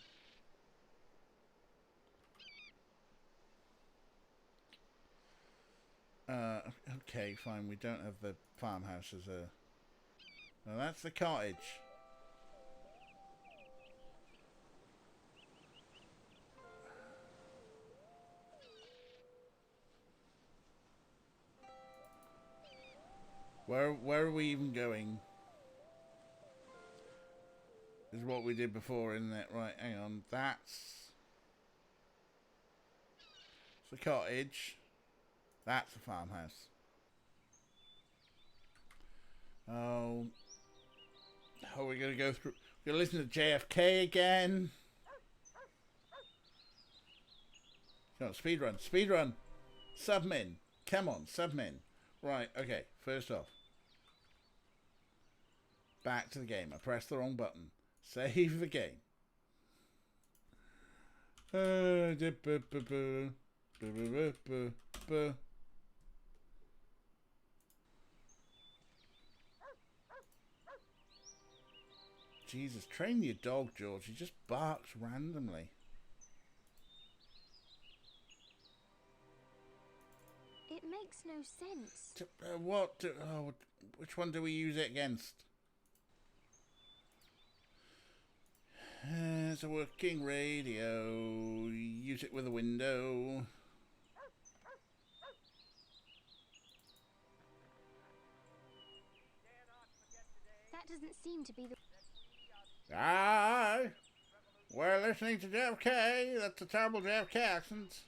Okay, fine. We don't have the farmhouse as a... No, that's the cottage. Where are we even going? This is what we did before, isn't it? Right, hang on. That's the cottage. That's the farmhouse. Oh, we're gonna go through. We're gonna listen to JFK again. Come on, speedrun, speedrun. Submin. Come on, submin. Right, okay. First off, back to the game. I pressed the wrong button. Save the game. Jesus, train your dog, George. He just barks randomly. It makes no sense. Which one do we use it against? It's a working radio. Use it with a window. That doesn't seem to be the... Aye, we're listening to JFK. That's a terrible JFK accent.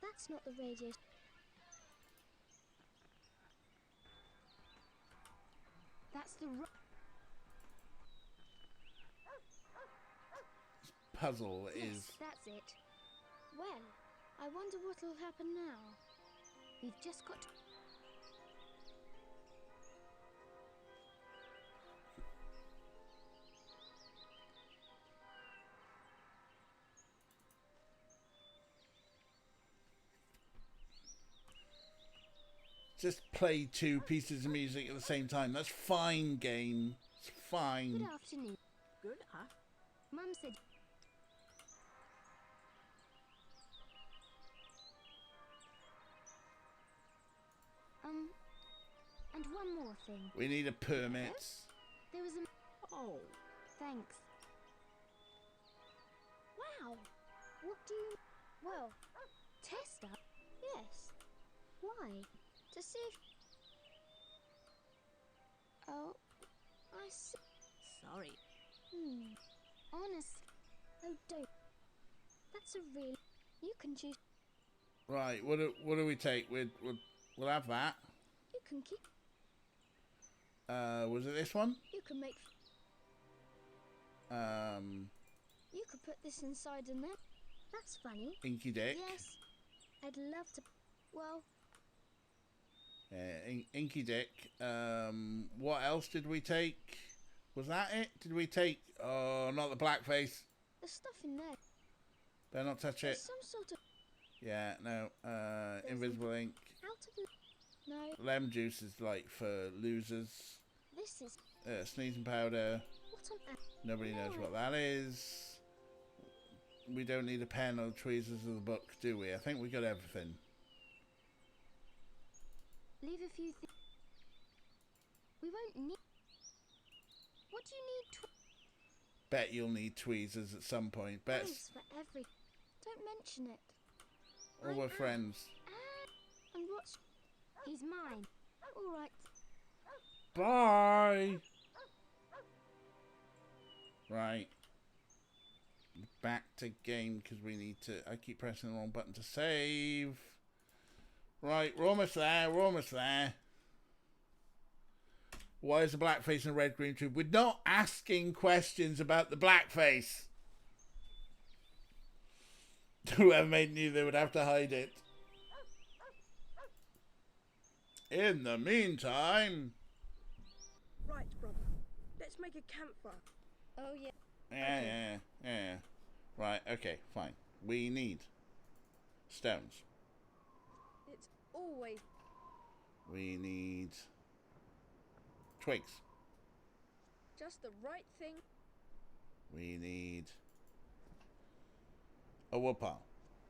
That's not the radio. That's the... Puzzle Yes, is... that's it. Well, I wonder what'll happen now. We've just got to... Just play two pieces of music at the same time. That's fine, game. It's fine. Good afternoon. Good Mum said... And one more thing. We need a permit. There was a... Oh. Thanks. Wow. What do you... Well, Testa? Yes. Why? To see if... Oh, I see. Sorry. Honest. Oh, don't. That's a real... You can choose... Right, what do we take? We'll have that. You can keep... Was it this one? You can make... You could put this inside and then... That's funny. Inky Dick. Yes. I'd love to... Well... Inky Dick. What else did we take? Was that it? Did we take... Oh, not the blackface. There's stuff in there. Better not touch There's it. some sort of... Yeah, no. Invisible ink. Out of the... No. Lemon juice is like for losers. This is... Sneezing powder. What on earth? Nobody knows what that is. We don't need a pen or the tweezers of the book, do we? I think we got everything. Leave a few things. We won't need... What do you need? Bet you'll need tweezers at some point. Bet. Thanks for every... Don't mention it. All we're friends. And what's... He's mine. All right. Bye. Right. Back to game because we need to... I keep pressing the wrong button to save. Right, we're almost there. We're almost there. Why is the blackface and red green tube? We're not asking questions about the blackface. Whoever made knew they would have to hide it. In the meantime... Right, brother. Let's make a campfire. Oh, yeah. Yeah. Right, okay, fine. We need stones. It's always... We need twigs. just the right thing. We need a wood pile.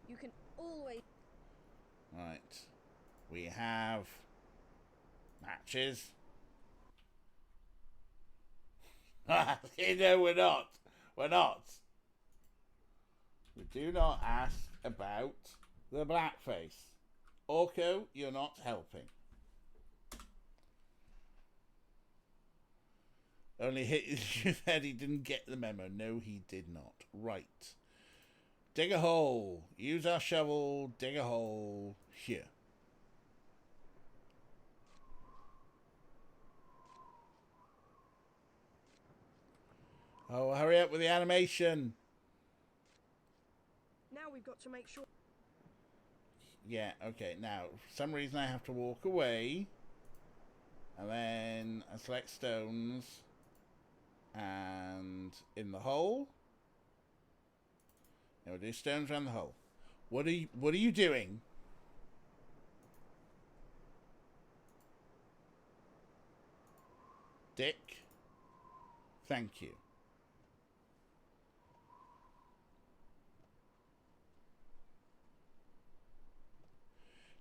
You can always... Right. We have matches. No, we're not. We're not. We do not ask about the blackface. Orko, you're not helping. Only he said he didn't get the memo. No, he did not. Right. Dig a hole. Use our shovel. Dig a hole here. Oh, hurry up with the animation. Now we've got to make sure... Yeah, okay. Now, for some reason I have to walk away. And then I select stones. And in the hole. Now we'll do stones around the hole. What are you doing? Dick. Thank you.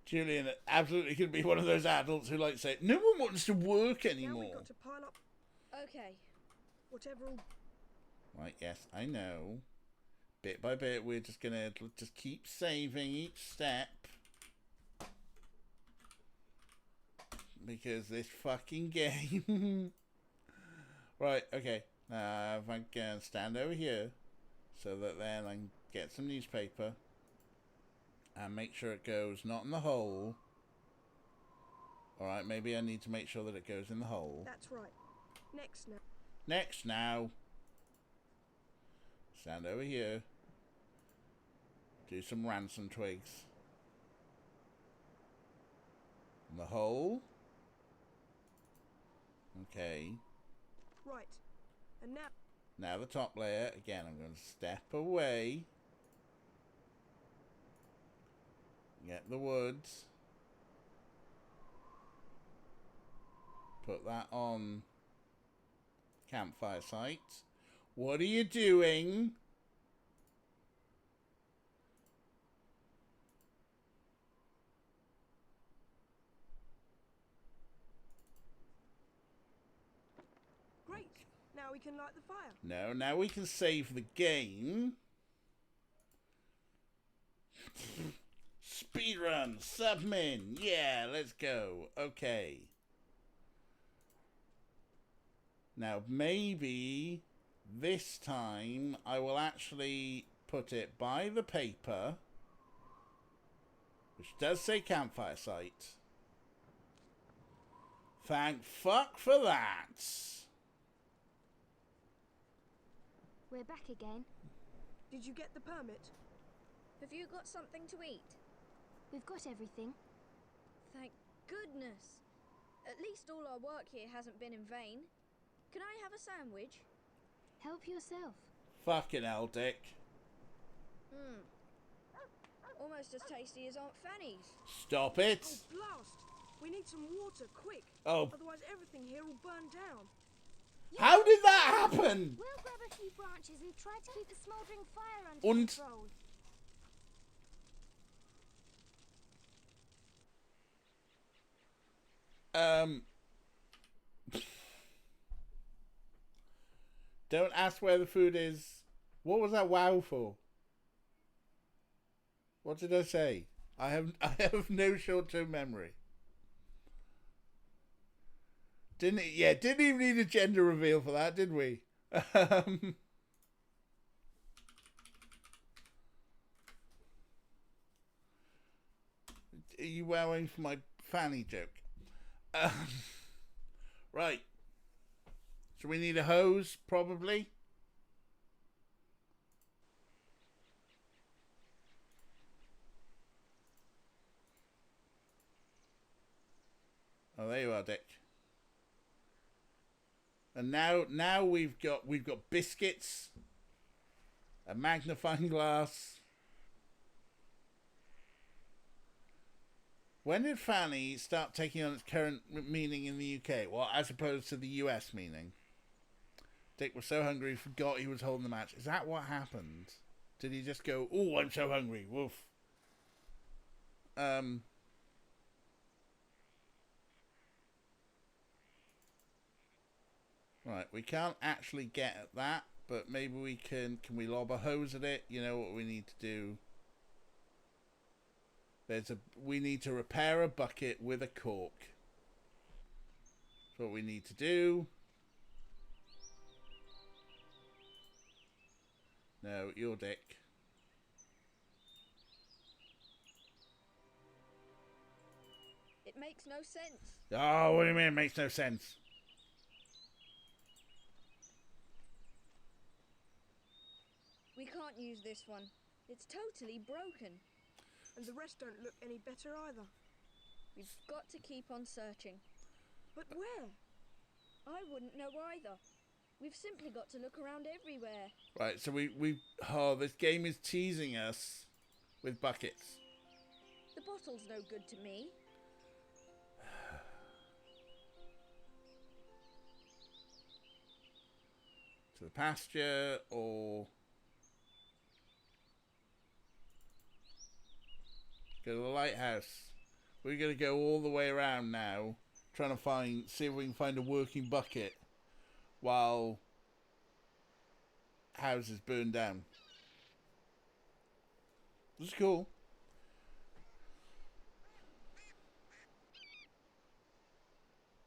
Julian absolutely could be one of those adults who like say, no one wants to work anymore. Now we've got to pile up... Okay. Whatever... Right, yes, I know. Bit by bit, we're just going to just keep saving each step. Because this fucking game... Right, okay. Now, if I can stand over here, so that then I can get some newspaper. And make sure it goes not in the hole. Alright, maybe I need to make sure that it goes in the hole. That's right. Next now. Next now. Stand over here. Do some ransom twigs. In the hole. Okay. Right. And now... Now the top layer. Again, I'm going to step away. Get the woods. Put that on campfire site. What are you doing? Great. Now we can light the fire. No, now we can save the game. Speedrun, submin, yeah, let's go. Okay. Now, maybe this time I will actually put it by the paper, which does say campfire site. Thank fuck for that. We're back again. Did you get the permit? Have you got something to eat? We've got everything. Thank goodness. At least all our work here hasn't been in vain. Can I have a sandwich? Help yourself. Fucking hell, Dick. Almost as tasty as Aunt Fanny's. Stop it. Oh, blast! We need some water, quick. Oh. Otherwise everything here will burn down. How did that happen? We'll grab a few branches and try to keep the smouldering fire under control. Don't ask where the food is. What was that wow for? What did I say? I have no short-term memory. Didn't even need a gender reveal for that, did we? well away from my Fanny joke. Right. So we need a hose, probably. Oh, there you are, Dick. And now we've got biscuits, a magnifying glass. When did Fanny start taking on its current meaning in the UK? Well, as opposed to the US meaning. Dick was so hungry he forgot he was holding the match. Is that what happened? Did he just go, "Oh, I'm so hungry, woof"? Right, we can't actually get at that, but maybe we can we lob a hose at it? You know what we need to do? We need to repair a bucket with a cork. That's what we need to do. No, you're Dick. It makes no sense. Oh, what do you mean it makes no sense? We can't use this one. It's totally broken. And the rest don't look any better either. We've got to keep on searching. But where? I wouldn't know either. We've simply got to look around everywhere. Right, so this game is teasing us with buckets. The bottle's no good to me. To the pasture, or go to the lighthouse. We're going to go all the way around now, trying to see if we can find a working bucket while houses burn down. This is cool.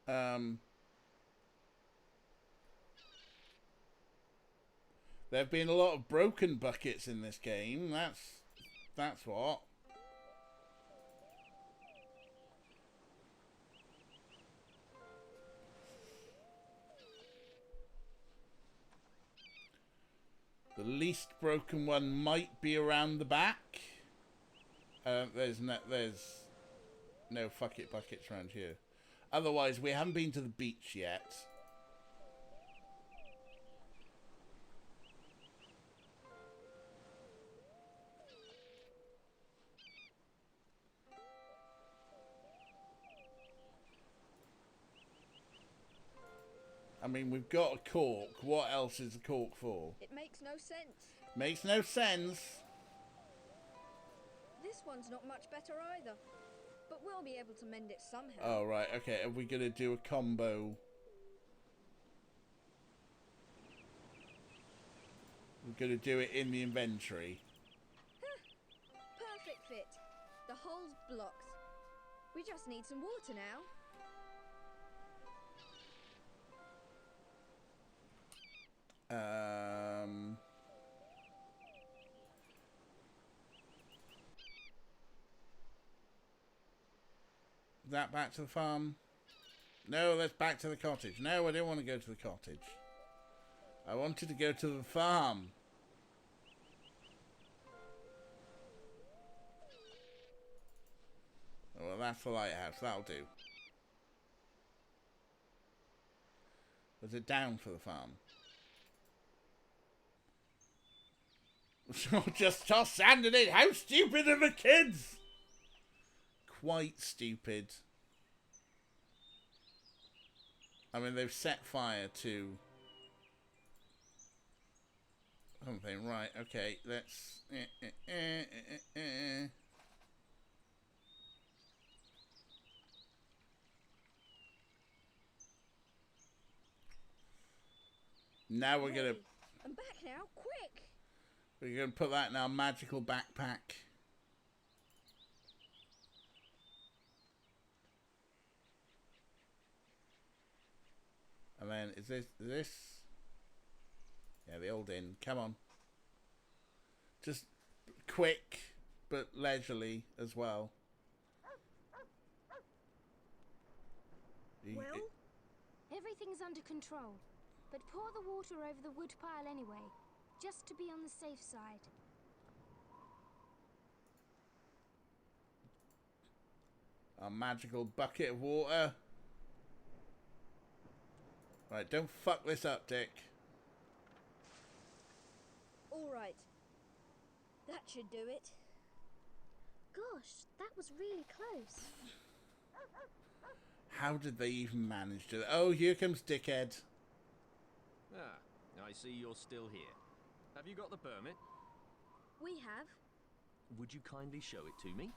There have been a lot of broken buckets in this game. That's what. The least broken one might be around the back. There's no fuck it buckets around here. Otherwise, we haven't been to the beach yet. I mean, we've got a cork. What else is the cork for? It makes no sense. Makes no sense. This one's not much better either. But we'll be able to mend it somehow. Oh, right. Okay, are we going to do a combo? We're going to do it in the inventory. Perfect fit. The hole's blocked. We just need some water now. That back to the farm? No, that's back to the cottage. No, I didn't want to go to the cottage. I wanted to go to the farm. Oh, well, that's the lighthouse. That'll do. Was it down for the farm? Just toss sand in it. How stupid are the kids? Quite stupid. I mean, they've set fire to something. Right, okay, let's... Now we're gonna... I'm back now, quick! We're gonna put that in our magical backpack. And then, is this? Yeah, the old inn. Come on. Just quick, but leisurely as well. Well? Everything's under control, but pour the water over the wood pile anyway, just to be on the safe side. A magical bucket of water. Right, don't fuck this up, Dick. All right. That should do it. Gosh, that was really close. How did they even manage to... Oh, here comes Dickhead. Ah, I see you're still here. Have you got the permit? We have. Would you kindly show it to me?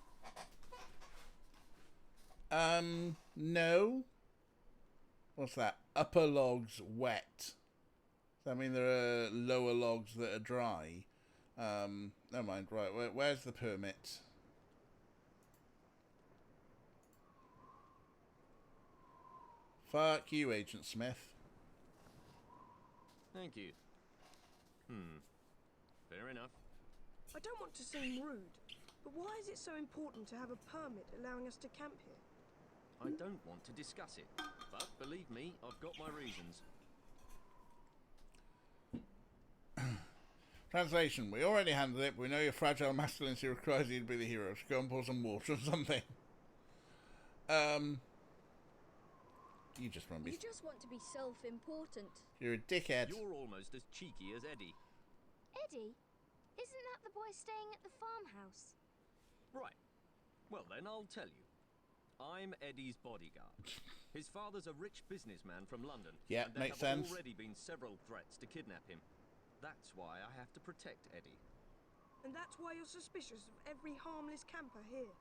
No. What's that? Upper logs wet. Does that mean there are lower logs that are dry? Never mind. Right, where's the permit? Fuck you, Agent Smith. Thank you. Fair enough. I don't want to seem rude, but why is it so important to have a permit allowing us to camp here? I don't want to discuss it, but believe me, I've got my reasons. Translation. We already handled it, but we know your fragile masculinity requires you to be the hero. So go and pour some water or something. You just want to be... You just want to be self-important. You're a dickhead. You're almost as cheeky as Eddie. Eddie? Isn't that the boy staying at the farmhouse? Right. Well then, I'll tell you. I'm Eddie's bodyguard. His father's a rich businessman from London. Yeah, and there makes have sense. already been several threats to kidnap him. That's why I have to protect Eddie. And that's why you're suspicious of every harmless camper here.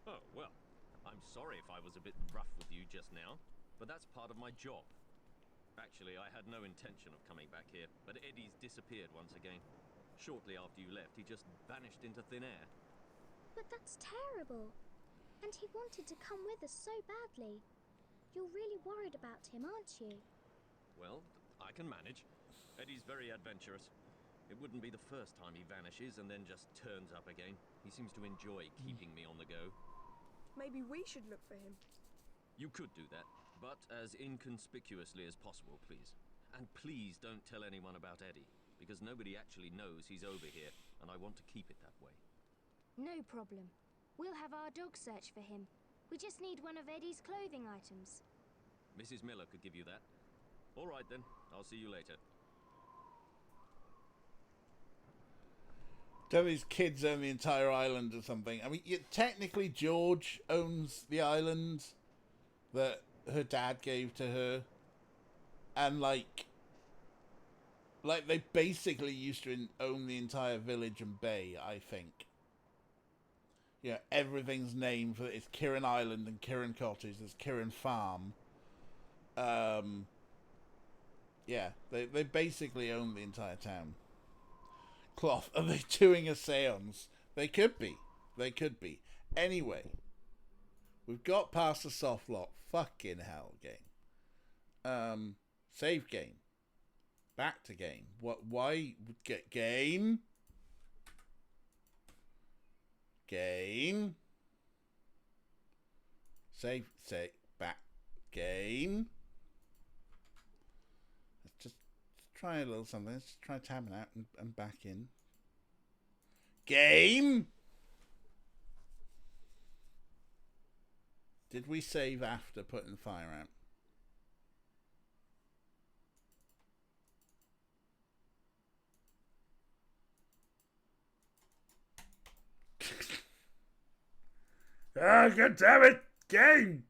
Oh, well, I'm sorry if I was a bit rough with you just now, but that's part of my job. Actually, I had no intention of coming back here, but Eddie's disappeared once again. Shortly after you left, he just vanished into thin air. But that's terrible. And he wanted to come with us so badly. You're really worried about him, aren't you? Well, I can manage. Eddie's very adventurous. It wouldn't be the first time he vanishes and then just turns up again. He seems to enjoy keeping me on the go. Maybe we should look for him. You could do that, but as inconspicuously as possible, please. And please don't tell anyone about Eddie, because nobody actually knows he's over here, and I want to keep it that way. No problem. We'll have our dog search for him. We just need one of Eddie's clothing items. Mrs. Miller could give you that. All right then, I'll see you later. Don't these kids own the entire island or something? I mean, technically George owns the island that her dad gave to her. And like they basically used to own the entire village and bay, I think. Yeah, everything's named for it's Kirin Island and Kirin Cottage. There's Kirin Farm. Yeah, they basically own the entire town. Cloth, are they doing a seance? They could be. They could be. Anyway, we've got past the soft lock. Fucking hell, game. Save game. Back to game. What? Why get game? Game. Save, back, game. Let's just try a little something. Let's try tabbing out and back in. Game. Did we save after putting the fire out? Ah, god damn it! Game!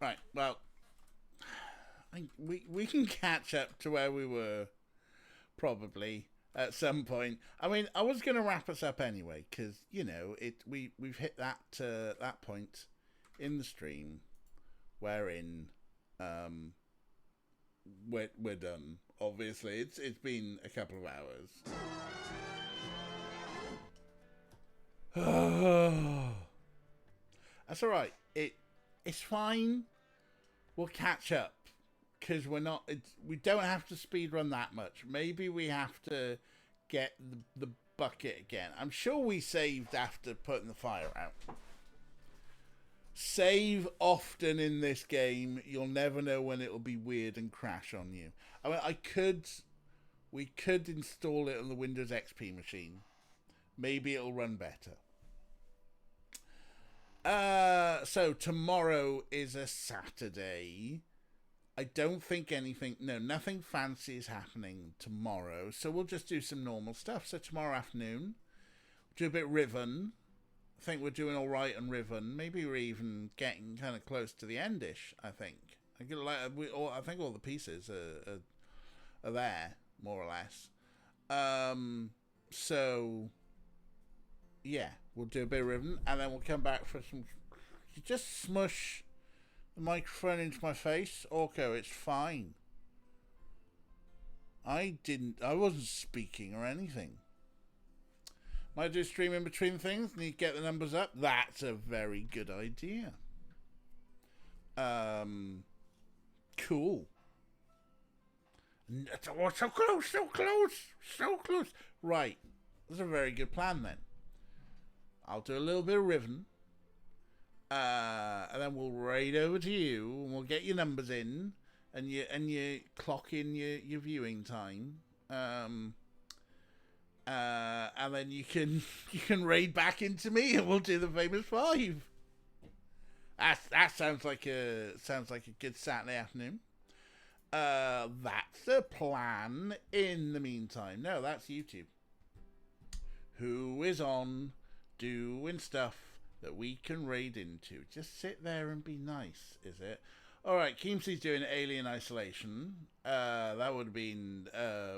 Right, well, we can catch up to where we were, probably, at some point. I mean, I was going to wrap us up anyway, because, you know, we've hit that point in the stream wherein we're done. Obviously, it's been a couple of hours. That's all right. It's fine. We'll catch up because we don't have to speedrun that much. Maybe we have to get the bucket again. I'm sure we saved after putting the fire out. Save often in this game. You'll never know when it'll be weird and crash on you. I mean, we could install it on the Windows XP machine. Maybe it'll run better. So tomorrow is a Saturday. I don't think nothing fancy is happening tomorrow. So we'll just do some normal stuff. So tomorrow afternoon, do a bit Riven. I think we're doing all right on Riven. Maybe we're even getting kind of close to the endish. I think. I think all the pieces are there, more or less. So yeah, we'll do a bit of Riven, and then we'll come back for some. You just smush the microphone into my face, Orko. It's fine. I wasn't speaking or anything. Might do a stream in between things. Need to get the numbers up. That's a very good idea. Cool. Oh, so close. Right. That's a very good plan then. I'll do a little bit of Riven. And then we'll raid over to you, and we'll get your numbers in, and you clock in your viewing time. And then you can raid back into me, and we'll do the famous 5. That sounds like a good Saturday afternoon. That's the plan. In the meantime, no, that's YouTube. Who is on doing stuff that we can raid into? Just sit there and be nice, is it? Alright, Keemsey's doing Alien Isolation. That would have been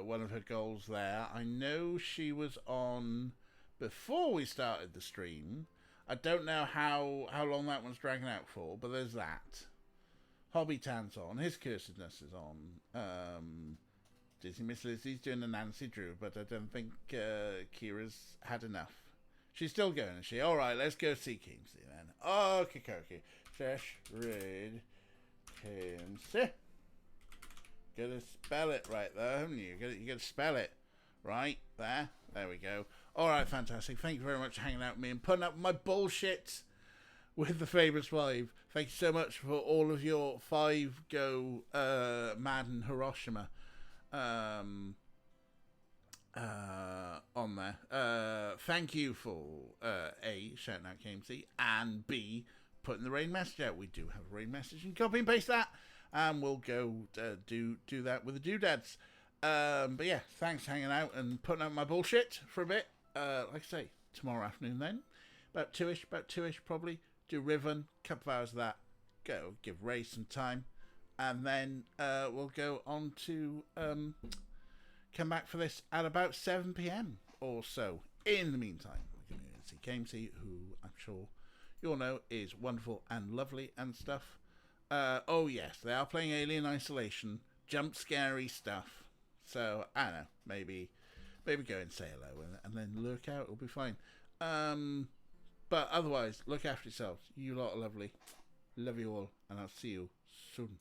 one of her goals there. I know she was on before we started the stream. I don't know how long that one's dragging out for, but there's that. Hobby Tan's on. His Cursedness is on. Disney Miss Lizzie's doing a Nancy Drew, but I don't think Kira's had enough. She's still going, is she? Alright, let's go see Keemsey then. Okay. Fresh raid. Keemsey. Gotta spell it right there, haven't you? You gotta spell it right there. There we go. Alright, fantastic. Thank you very much for hanging out with me and putting up my bullshit with the Famous 5. Thank you so much for all of your 5-go Madden Hiroshima on there. Thank you for A, shouting out Keemsey, and B, putting the raid message out. We do have a raid message, and copy and paste that, and we'll go do that with the doodads. But yeah, thanks for hanging out and putting up my bullshit for a bit. Like I say, tomorrow afternoon then, about two-ish probably, do Riven, couple of hours of that, go give Ray some time, and then we'll go on to come back for this at about 7 p.m. or so. In the meantime, we're going to see Keemsey, who I'm sure you all know is wonderful and lovely and stuff. Oh yes, they are playing Alien Isolation, jump scary stuff. So I don't know, maybe go and say hello and then lurk out. It'll be fine. But otherwise, look after yourselves. You lot are lovely. Love you all, and I'll see you soon.